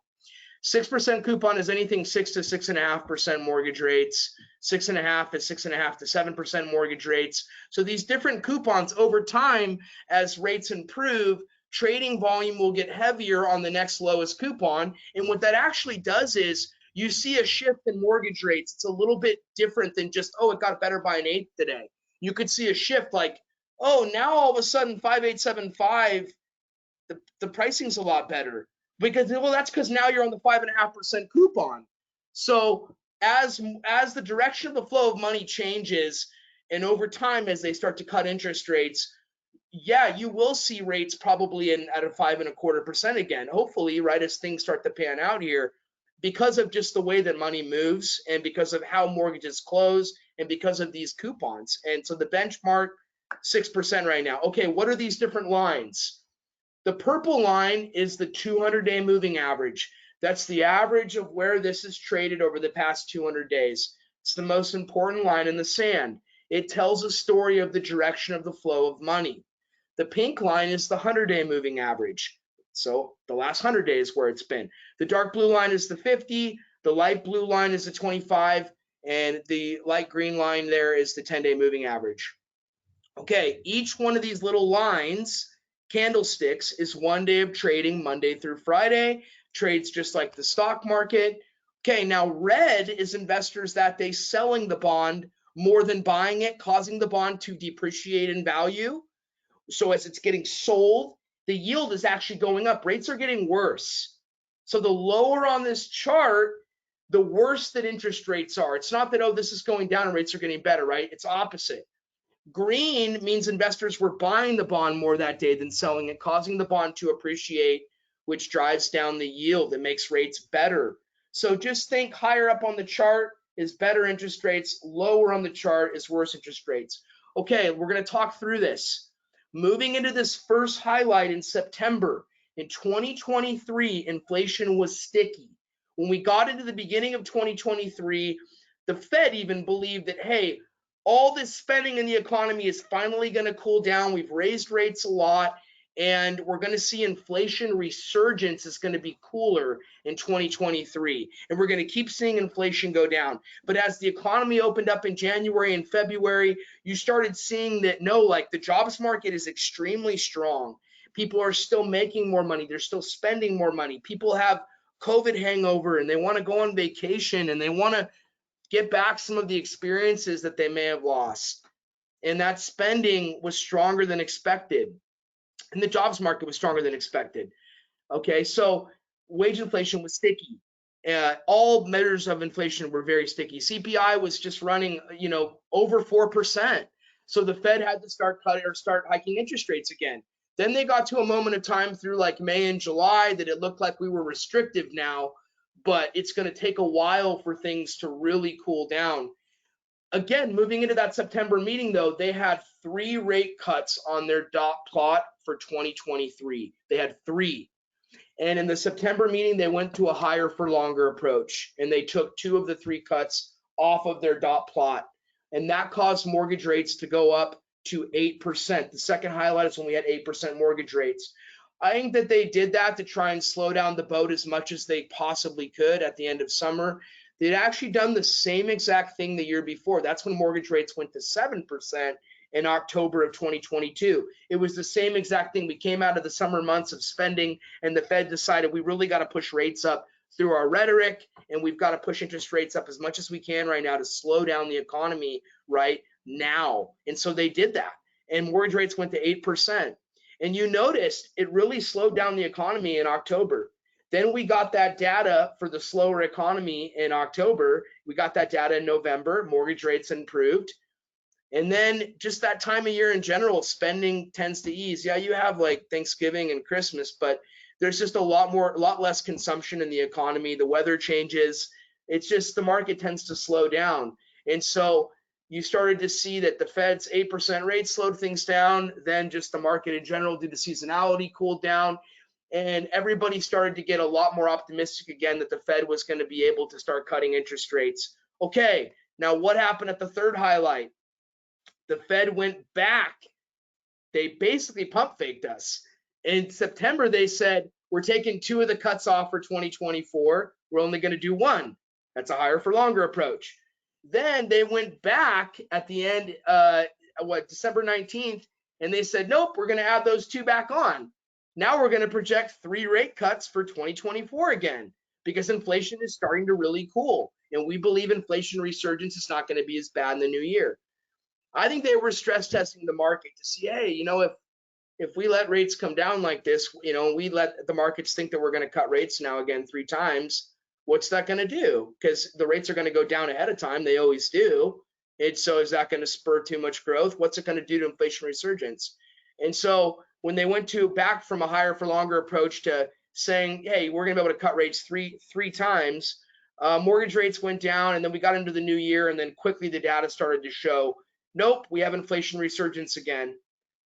6% coupon is anything 6 to 6.5% mortgage rates. 6.5 is 6.5 to 7% mortgage rates. So these different coupons over time, as rates improve, trading volume will get heavier on the next lowest coupon. And what that actually does is you see a shift in mortgage rates. It's a little bit different than just, oh, it got better by 1/8 today. You could see a shift like, oh, now all of a sudden 5.875, the pricing's a lot better. Because, well, that's because now you're on the 5.5% coupon. So as the direction of the flow of money changes, and over time as they start to cut interest rates, yeah, you will see rates probably at a 5.25% again, hopefully, right, as things start to pan out here, because of just the way that money moves and because of how mortgages close and because of these coupons. And so the benchmark 6% right now. Okay, what are these different lines? The purple line is the 200-day moving average. That's the average of where this is traded over the past 200 days. It's the most important line in the sand. It tells a story of the direction of the flow of money. The pink line is the 100-day moving average. So the last 100 days where it's been. The dark blue line is the 50, the light blue line is the 25, and the light green line there is the 10-day moving average. Okay, each one of these little lines, candlesticks, is 1 day of trading, Monday through Friday, trades just like the stock market. Okay, now red is investors that day selling the bond more than buying it, causing the bond to depreciate in value. So as it's getting sold, the yield is actually going up. Rates are getting worse. So the lower on this chart, the worse that interest rates are. It's not that, oh, this is going down and rates are getting better, right? It's opposite. Green means investors were buying the bond more that day than selling it, causing the bond to appreciate, which drives down the yield and makes rates better. So just think higher up on the chart is better interest rates, lower on the chart is worse interest rates. Okay, we're going to talk through this. Moving into this first highlight in September, in 2023, inflation was sticky. When we got into the beginning of 2023, the Fed even believed that, hey, all this spending in the economy is finally going to cool down. We've raised rates a lot, and we're going to see inflation resurgence is going to be cooler in 2023. And we're going to keep seeing inflation go down. But as the economy opened up in January and February, you started seeing that, no, like the jobs market is extremely strong. People are still making more money. They're still spending more money. People have COVID hangover and they want to go on vacation and they want to get back some of the experiences that they may have lost. And that spending was stronger than expected. And the jobs market was stronger than expected. Okay, so wage inflation was sticky. All measures of inflation were very sticky. CPI was just running, over 4%. So the Fed had to start hiking interest rates again. Then they got to a moment of time through like May and July that it looked like we were restrictive now, but it's going to take a while for things to really cool down. Again, moving into that September meeting, though, they had 3 rate cuts on their dot plot for 2023. They had 3. And in the September meeting, they went to a higher for longer approach, and they took 2 of the 3 cuts off of their dot plot. And that caused mortgage rates to go up to 8%. The second highlight is when we had 8% mortgage rates. I think that they did that to try and slow down the boat as much as they possibly could at the end of summer. They'd actually done the same exact thing the year before. That's when mortgage rates went to 7% in October of 2022. It was the same exact thing. We came out of the summer months of spending, and the Fed decided we really got to push rates up through our rhetoric, and we've got to push interest rates up as much as we can right now to slow down the economy right now. And so they did that, and mortgage rates went to 8%. And you noticed it really slowed down the economy in October. Then we got that data for the slower economy in October. We got that data in November. Mortgage rates improved. And then just that time of year in general, spending tends to ease. Yeah, you have like Thanksgiving and Christmas, but there's just a lot less consumption in the economy. The weather changes. It's just the market tends to slow down. And so you started to see that the Fed's 8% rate slowed things down. Then just the market in general due to seasonality cooled down. And everybody started to get a lot more optimistic again that the Fed was going to be able to start cutting interest rates. Okay, now what happened at the third highlight? The Fed went back. They basically pump faked us. In September, they said, we're taking 2 of the cuts off for 2024. We're only going to do 1. That's a higher for longer approach. Then they went back at the end, December 19th, and they said, nope, we're going to add those 2 back on. Now we're going to project 3 rate cuts for 2024 again, because inflation is starting to really cool. And we believe inflation resurgence is not going to be as bad in the new year. I think they were stress testing the market to see, hey, if we let rates come down like this, we let the markets think that we're going to cut rates now again 3 times, what's that going to do? Because the rates are going to go down ahead of time. They always do. And so is that going to spur too much growth? What's it going to do to inflation resurgence? And so when they went back from a higher for longer approach to saying, hey, we're going to be able to cut rates three times, mortgage rates went down, and then we got into the new year, and then quickly the data started to show, nope, we have inflation resurgence again.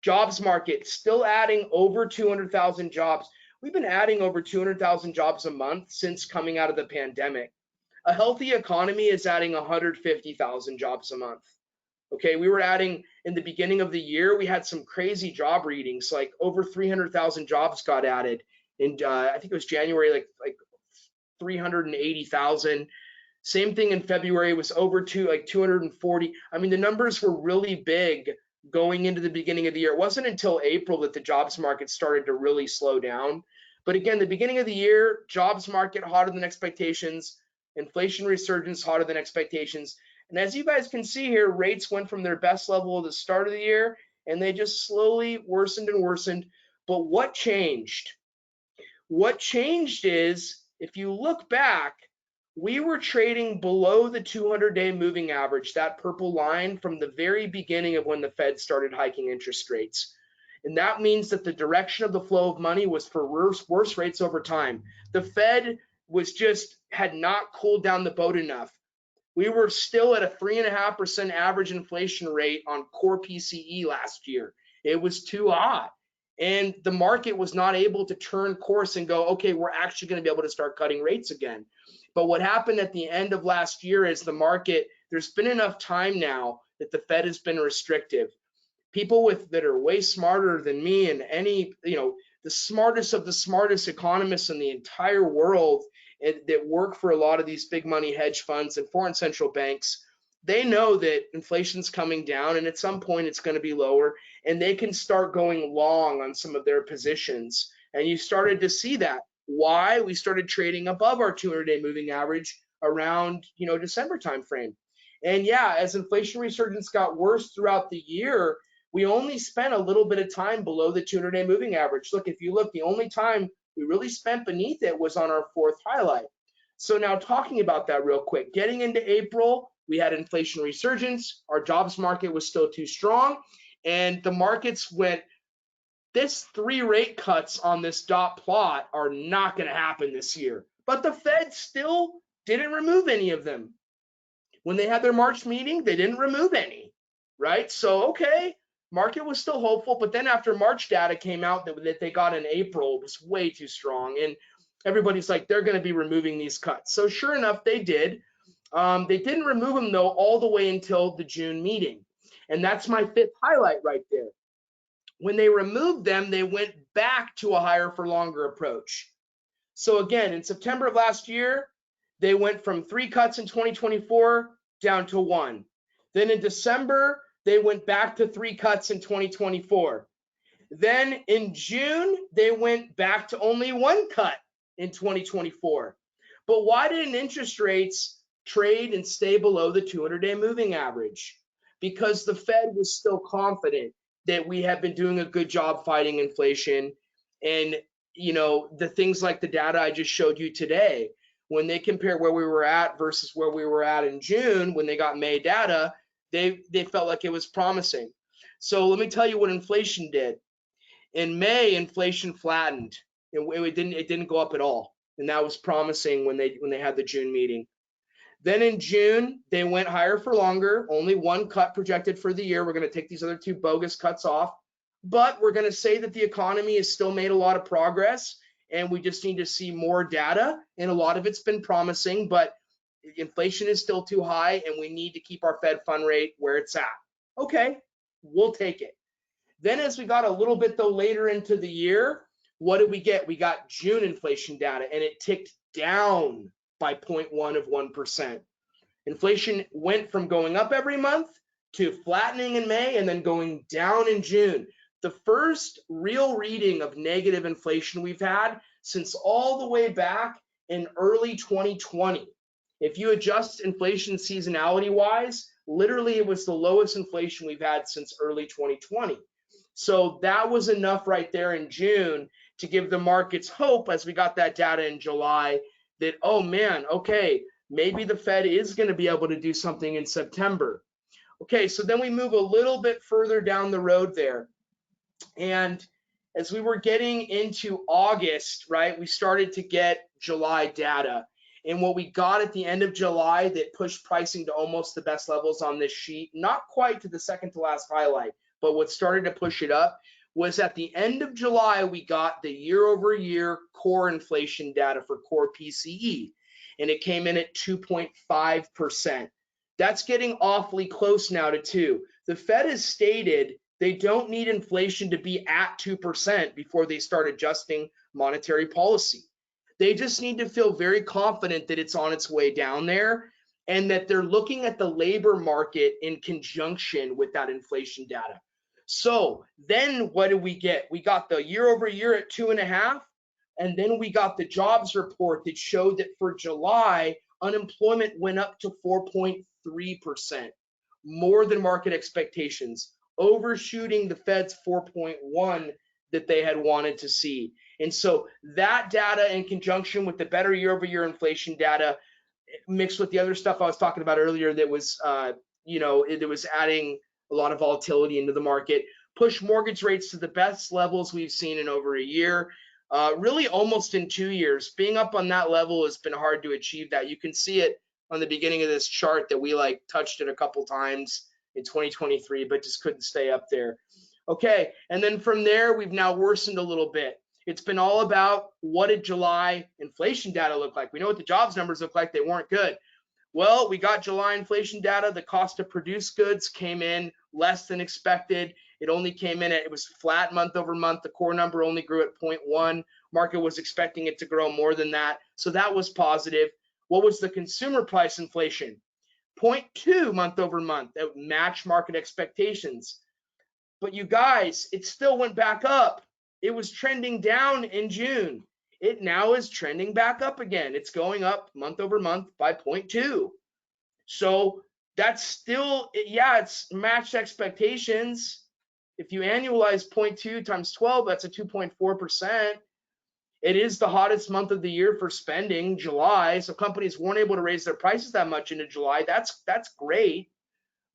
Jobs market still adding over 200,000 jobs. We've been adding over 200,000 jobs a month since coming out of the pandemic. A healthy economy is adding 150,000 jobs a month. Okay, we were adding in the beginning of the year, we had some crazy job readings, like over 300,000 jobs got added. And I think it was January, like 380,000. Same thing in February, was over 240. I mean, the numbers were really big going into the beginning of the year. It wasn't until April that the jobs market started to really slow down. But again, the beginning of the year, jobs market hotter than expectations, inflation resurgence hotter than expectations. And as you guys can see here, rates went from their best level at the start of the year, and they just slowly worsened and worsened. But what changed? What changed is, if you look back, we were trading below the 200-day moving average, that purple line, from the very beginning of when the Fed started hiking interest rates. And that means that the direction of the flow of money was for worse rates over time. The Fed had not cooled down the boat enough. We were still at a 3.5% average inflation rate on core PCE last year. It was too hot. And the market was not able to turn course and go, okay, we're actually going to be able to start cutting rates again. But what happened at the end of last year is the market, there's been enough time now that the Fed has been restrictive. People that are way smarter than me and the smartest of the smartest economists in the entire world that work for a lot of these big money hedge funds and foreign central banks, they know that inflation's coming down and at some point it's going to be lower, and they can start going long on some of their positions. And you started to see that. Why? We started trading above our 200-day moving average around December timeframe. And yeah, as inflation resurgence got worse throughout the year, we only spent a little bit of time below the 200-day moving average. Look, if you look, the only time we really spent beneath it was on our fourth highlight. So now talking about that real quick, getting into April, we had inflation resurgence. Our jobs market was still too strong, and the markets went, this 3 rate cuts on this dot plot are not going to happen this year. But the Fed still didn't remove any of them. When they had their March meeting, they didn't remove any, right? So, okay, market was still hopeful, but then after March data came out that they got in April, it was way too strong. And everybody's like, they're going to be removing these cuts. So sure enough, they did. They didn't remove them, though, all the way until the June meeting. And that's my 5th highlight right there. When they removed them, they went back to a higher for longer approach. So again, in September of last year, they went from 3 cuts in 2024 down to 1. Then in December, they went back to 3 cuts in 2024. Then in June, they went back to only 1 cut in 2024. But why didn't interest rates trade and stay below the 200-day moving average? Because the Fed was still confident that we have been doing a good job fighting inflation. And the things like the data I just showed you today, when they compare where we were at versus where we were at in June, when they got May data, they felt like it was promising. So let me tell you what inflation did. In May, inflation flattened. It didn't go up at all, and that was promising when they had the June meeting. Then in June, they went higher for longer, only 1 cut projected for the year. We're going to take these other 2 bogus cuts off, but we're going to say that the economy has still made a lot of progress, and we just need to see more data, and a lot of it's been promising, but inflation is still too high, and we need to keep our Fed fund rate where it's at. Okay, we'll take it. Then as we got a little bit, though, later into the year, what did we get? We got June inflation data, and it ticked down by 0.1 of 1%. Inflation went from going up every month to flattening in May and then going down in June. The first real reading of negative inflation we've had since all the way back in early 2020. If you adjust inflation seasonality wise, literally it was the lowest inflation we've had since early 2020. So that was enough right there in June to give the markets hope as we got that data in July that, oh man, okay, maybe the Fed is going to be able to do something in September. Okay, so then we move a little bit further down the road there. And as we were getting into August, right, we started to get July data. And what we got at the end of July that pushed pricing to almost the best levels on this sheet, not quite to the second to last highlight, but what started to push it up was at the end of July, we got the year-over-year core inflation data for core PCE, and it came in at 2.5%. That's getting awfully close now to 2. The Fed has stated they don't need inflation to be at 2% before they start adjusting monetary policy. They just need to feel very confident that it's on its way down there and that they're looking at the labor market in conjunction with that inflation data. So then what did we get? We got the year over year at 2.5, and then we got the jobs report that showed that for July, unemployment went up to 4.3%, more than market expectations, overshooting the Fed's 4.1 that they had wanted to see. And so that data, in conjunction with the better year-over-year inflation data, mixed with the other stuff I was talking about earlier that was, it was adding a lot of volatility into the market, pushed mortgage rates to the best levels we've seen in over a year, really almost in 2 years. Being up on that level has been hard to achieve that. You can see it on the beginning of this chart that we like touched it a couple times in 2023, but just couldn't stay up there. Okay, and then from there, we've now worsened a little bit. It's been all about what did July inflation data look like? We know what the jobs numbers look like. They weren't good. Well, we got July inflation data. The cost to produce goods came in less than expected. It only came in it was flat month over month. The core number only grew at 0.1. Market was expecting it to grow more than that. So that was positive. What was the consumer price inflation? 0.2 month over month. That matched market expectations. But you guys, it still went back up. It was trending down in June. It now is trending back up again. It's going up month over month by 0.2. So that's still, yeah, it's matched expectations. If you annualize 0.2 times 12, that's a 2.4%. It is the hottest month of the year for spending, July. So companies weren't able to raise their prices that much into July. That's great,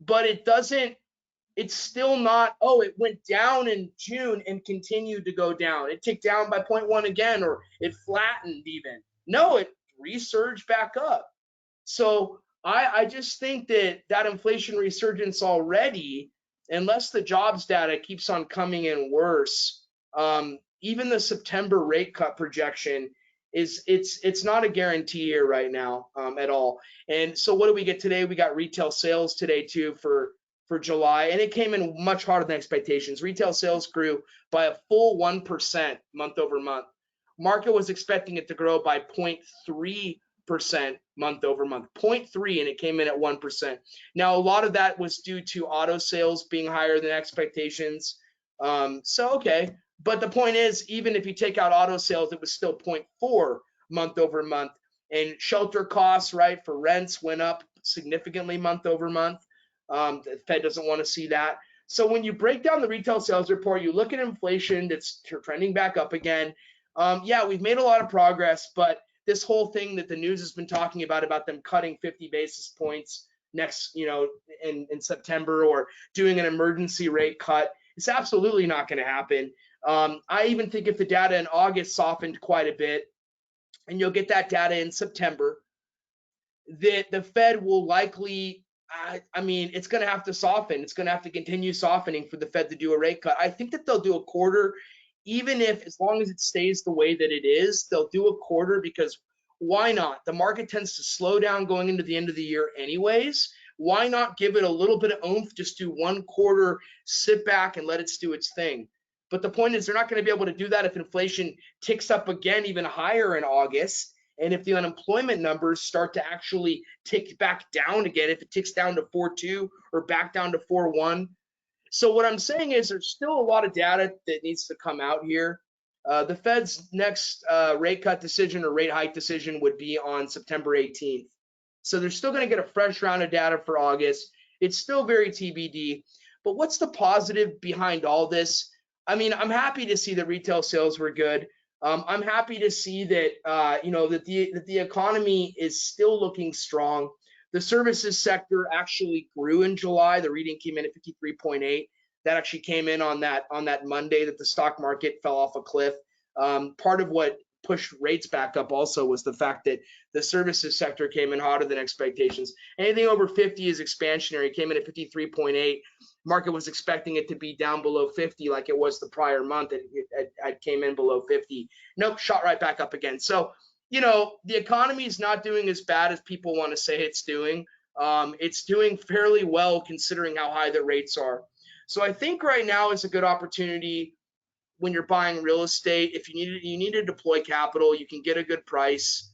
but it doesn't. It's still not, oh, it went down in June and continued to go down. It ticked down by 0.1 again, or it flattened even. No, it resurged back up. So I just think that inflation resurgence already, unless the jobs data keeps on coming in worse, even the September rate cut projection it's not a guarantee here right now at all. And so what do we get today? We got retail sales today too for July, and it came in much harder than expectations. Retail sales grew by a full 1% month over month. Market was expecting it to grow by 0.3% month over month, 0.3, and it came in at 1%. Now, a lot of that was due to auto sales being higher than expectations. Okay, but the point is, even if you take out auto sales, it was still 0.4 month over month. And shelter costs, right, for rents went up significantly month over month. The Fed doesn't want to see that. So when you break down the retail sales report, you look at inflation that's trending back up again. Yeah, we've made a lot of progress, but this whole thing that the news has been talking about them cutting 50 basis points next, in September, or doing an emergency rate cut, it's absolutely not going to happen. I even think if the data in August softened quite a bit, and you'll get that data in September, that the Fed will likely, it's going to have to soften. It's going to have to continue softening for the Fed to do a rate cut. I think that they'll do a quarter, even if, as long as it stays the way that it is, they'll do a quarter, because why not? The market tends to slow down going into the end of the year anyways. Why not give it a little bit of oomph, just do one quarter, sit back and let it do its thing? But the point is, they're not going to be able to do that if inflation ticks up again even higher in August. And if the unemployment numbers start to actually tick back down again, if it ticks down to 4.2 or back down to 4.1. So what I'm saying is, there's still a lot of data that needs to come out here. The Fed's next rate cut decision or rate hike decision would be on September 18th. So they're still going to get a fresh round of data for August. It's still very TBD. But what's the positive behind all this? I'm happy to see that retail sales were good. I'm happy to see that that the economy is still looking strong. The services sector actually grew in July. The reading came in at 53.8. That actually came in on that Monday that the stock market fell off a cliff. Part of what pushed rates back up also was the fact that the services sector came in hotter than expectations. Anything over 50 is expansionary. It came in at 53.8. Market was expecting it to be down below 50 like it was the prior month. It came in below 50. Nope, shot right back up again. So, the economy is not doing as bad as people want to say it's doing. It's doing fairly well considering how high the rates are. So I think right now is a good opportunity when you're buying real estate. If you need to deploy capital, you can get a good price.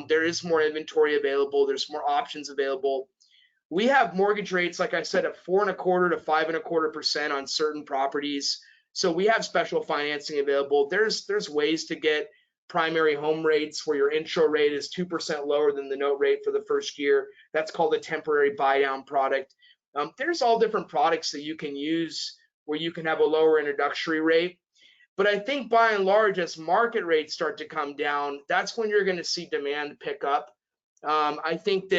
There is more inventory available. There's more options available. We have mortgage rates, like I said, at 4.25% to 5.25% on certain properties. So we have special financing available. There's ways to get primary home rates where your intro rate is 2% lower than the note rate for the first year. That's called a temporary buy down product. There's all different products that you can use where you can have a lower introductory rate. But I think by and large, as market rates start to come down, that's when you're going to see demand pick up. I think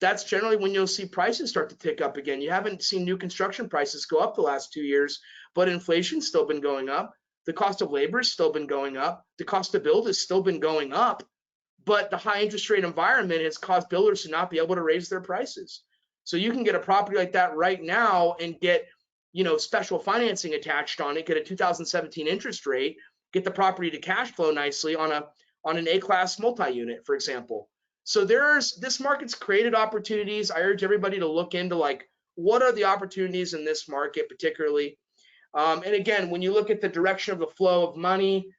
that's generally when you'll see prices start to tick up again. You haven't seen new construction prices go up the last 2 years, but inflation's still been going up. The cost of labor has still been going up. The cost to build has still been going up. But the high interest rate environment has caused builders to not be able to raise their prices. So you can get a property like that right now and get, special financing attached on it, get a 2017 interest rate, get the property to cash flow nicely on an A-class multi-unit, for example. So this market's created opportunities. I urge everybody to look into what are the opportunities in this market particularly. And again, when you look at the direction of the flow of money,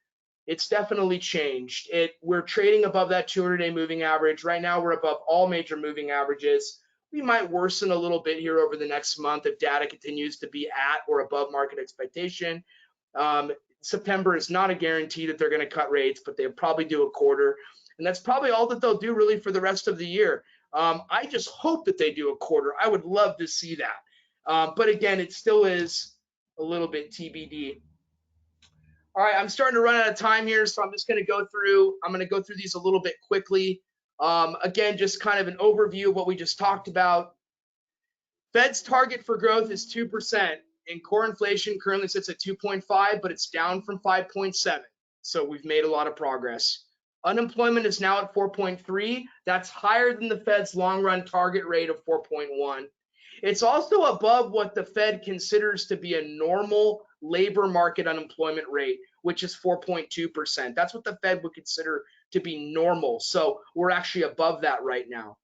it's definitely changed. We're trading above that 200-day moving average. Right now, we're above all major moving averages. We might worsen a little bit here over the next month if data continues to be at or above market expectation. September is not a guarantee that they're going to cut rates, but they'll probably do a quarter. And that's probably all that they'll do really for the rest of the year. I just hope that they do a quarter. I would love to see that. But again, it still is a little bit TBD. All right, I'm starting to run out of time here, so I'm going to go through these a little bit quickly. Again, just kind of an overview of what we just talked about. Fed's target for growth is 2%, and core inflation currently sits at 2.5, but it's down from 5.7. So we've made a lot of progress. Unemployment is now at 4.3. That's higher than the Fed's long-run target rate of 4.1. It's also above what the Fed considers to be a normal labor market unemployment rate, which is 4.2%. That's what the Fed would consider to be normal. So we're actually above that right now.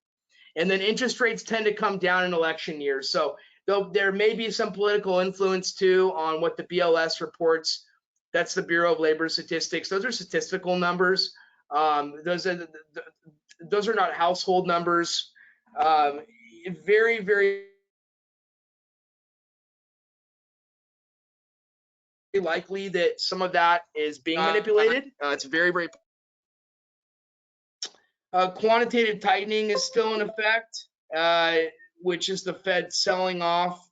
And then interest rates tend to come down in election years. So though there may be some political influence too on what the BLS reports. That's the Bureau of Labor Statistics. Those are statistical numbers. Those are not household numbers. Very, very likely that some of that is being manipulated. It's very, very quantitative tightening is still in effect, which is the Fed selling off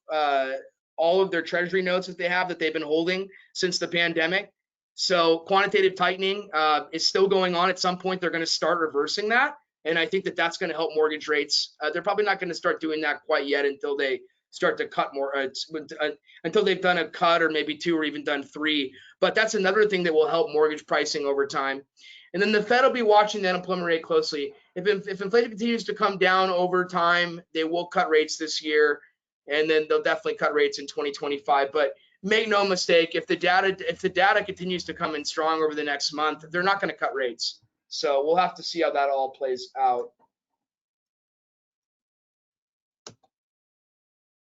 all of their treasury notes that they've been holding since the pandemic. So quantitative tightening is still going on. At some point, they're going to start reversing that. And I think that that's going to help mortgage rates. They're probably not going to start doing that quite yet until they start to cut more, until they've done a cut or maybe two or even done three. But that's another thing that will help mortgage pricing over time. And then the Fed will be watching the unemployment rate closely. If inflation continues to come down over time, they will cut rates this year, and then they'll definitely cut rates in 2025. But make no mistake, if the data continues to come in strong over the next month, they're not going to cut rates. So we'll have to see how that all plays out.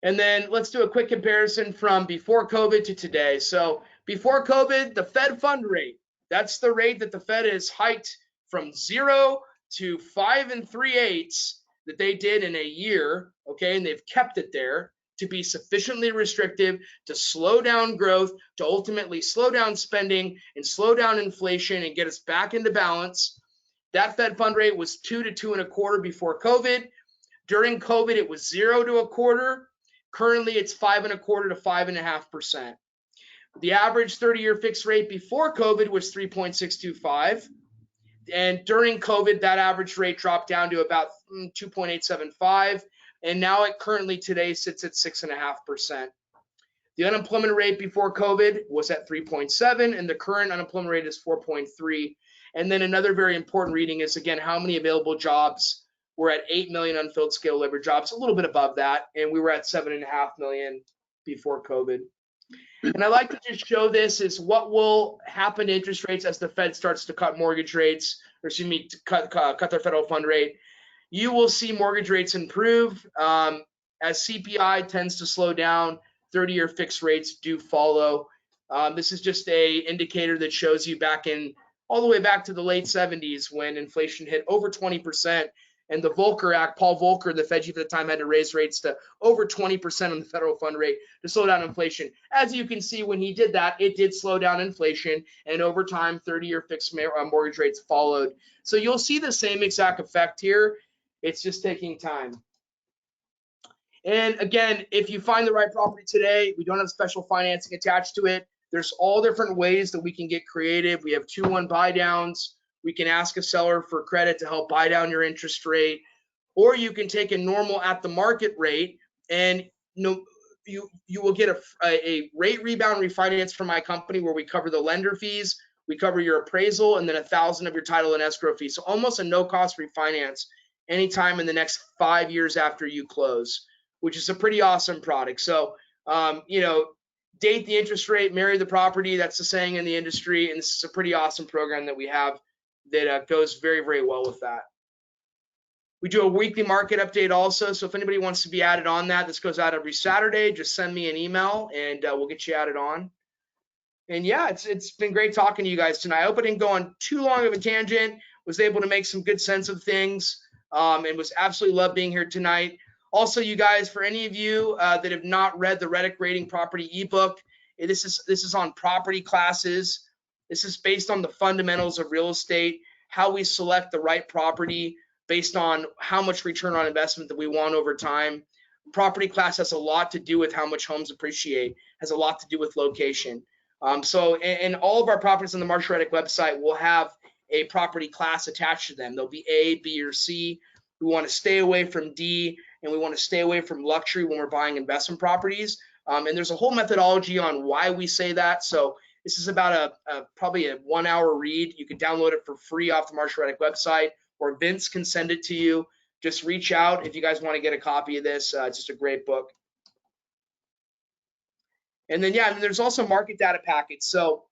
And then let's do a quick comparison from before COVID to today. So before COVID, the Fed fund rate, that's the rate that the Fed has hiked from 0 to 5 3/8 that they did in a year, okay? And they've kept it there to be sufficiently restrictive to slow down growth, to ultimately slow down spending and slow down inflation and get us back into balance. That Fed fund rate was 2 to 2 1/4 before COVID. During COVID, it was 0 to 1/4. Currently, it's 5 1/4 to 5.5%. The average 30-year fixed rate before COVID was 3.625. And during COVID, that average rate dropped down to about 2.875. And now it currently today sits at 6.5%. The unemployment rate before COVID was at 3.7, and the current unemployment rate is 4.3. And then another very important reading is, again, how many available jobs. We're at 8 million unfilled skilled labor jobs, a little bit above that, and we were at 7.5 million before COVID. And I like to just show this is what will happen to interest rates as the Fed starts to cut mortgage rates, or excuse me, to cut their federal fund rate. You will see mortgage rates improve as CPI tends to slow down. 30-year fixed rates do follow. This is just a indicator that shows you all the way back to the late 70s when inflation hit over 20%. And the Volcker Act, Paul Volcker, the Fed chief at the time, had to raise rates to over 20% on the federal fund rate to slow down inflation. As you can see, when he did that, it did slow down inflation. And over time, 30-year fixed mortgage rates followed. So you'll see the same exact effect here. It's just taking time. And again, if you find the right property today, we don't have special financing attached to it. There's all different ways that we can get creative. We have 2-1 buy downs. We can ask a seller for credit to help buy down your interest rate, or you can take a normal at the market rate, and you will get a rate rebound refinance from my company where we cover the lender fees, we cover your appraisal, and then $1,000 of your title and escrow fees. So almost a no cost refinance anytime in the next 5 years after you close, which is a pretty awesome product. So date the interest rate, marry the property. That's the saying in the industry, and this is a pretty awesome program that we have that goes very, very well with that. We do a weekly market update also, so if anybody wants to be added on that, this goes out every Saturday. Just send me an email, and we'll get you added on. And yeah, it's been great talking to you guys tonight. I hope I didn't go on too long of a tangent. Was able to make some good sense of things, and was absolutely love being here tonight. Also, you guys, for any of you that have not read the Reddick Rating Property ebook, this is on property classes. This is based on the fundamentals of real estate, how we select the right property based on how much return on investment that we want over time. Property class has a lot to do with how much homes appreciate, has a lot to do with location. And all of our properties on the Marshall Reddick website will have a property class attached to them. There'll be A, B, or C. We want to stay away from D, and we want to stay away from luxury when we're buying investment properties. And there's a whole methodology on why we say that. So this is about probably a 1-hour read. You can download it for free off the Marshall Reddick website, or Vince can send it to you. Just reach out if you guys want to get a copy of this. It's just a great book. And then, yeah, and there's also market data packets. So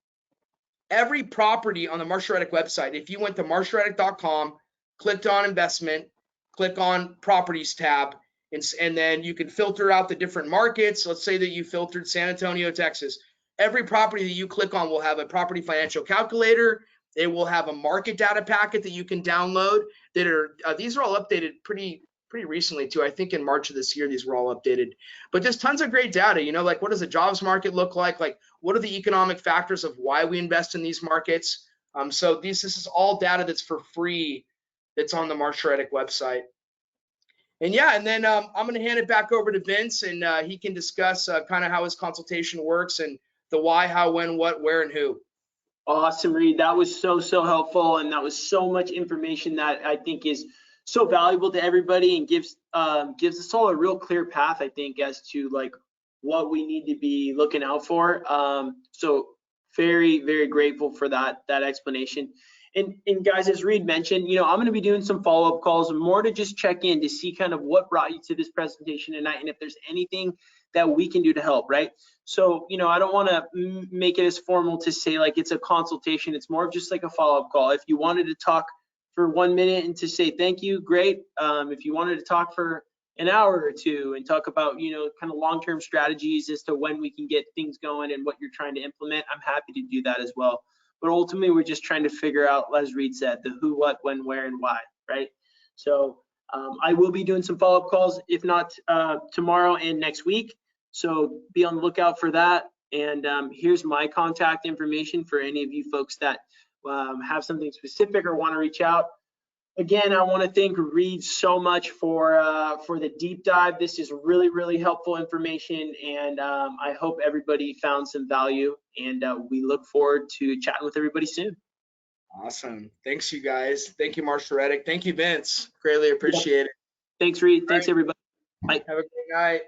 every property on the Marshall Reddick website, if you went to marshallreddick.com, clicked on investment, click on properties tab, and then you can filter out the different markets. Let's say that you filtered San Antonio, Texas. Every property that you click on will have a property financial calculator. It will have a market data packet that you can download. These are all updated pretty recently too. I think in March of this year these were all updated. But there's tons of great data. Like what does the jobs market look like? Like what are the economic factors of why we invest in these markets? So this is all data that's for free. That's on the Marshall Reddick website. And yeah, and then I'm going to hand it back over to Vince, and he can discuss kind of how his consultation works and the why, how, when, what, where, and who. Awesome, Reed. That was so helpful, and that was so much information that I think is so valuable to everybody, and gives us all a real clear path, I think, as to like what we need to be looking out for. So very, very grateful for that explanation. And guys, as Reed mentioned, I'm going to be doing some follow-up calls, more to just check in to see kind of what brought you to this presentation tonight, and if there's anything that we can do to help, right? So, I don't want to make it as formal to say like it's a consultation. It's more of just like a follow-up call. If you wanted to talk for 1 minute and to say thank you, great. If you wanted to talk for an hour or two and talk about, kind of long-term strategies as to when we can get things going and what you're trying to implement, I'm happy to do that as well. But ultimately, we're just trying to figure out, as Reed said, the who, what, when, where, and why, right? So I will be doing some follow-up calls, if not tomorrow and next week. So be on the lookout for that. And here's my contact information for any of you folks that have something specific or want to reach out. Again, I want to thank Reed so much for the deep dive. This is really, really helpful information, and I hope everybody found some value, and we look forward to chatting with everybody soon. Awesome. Thanks, you guys. Thank you, Marshall Reddick. Thank you, Vince. Greatly appreciate it. Thanks, Reed. Thanks, everybody. Bye. Have a great night.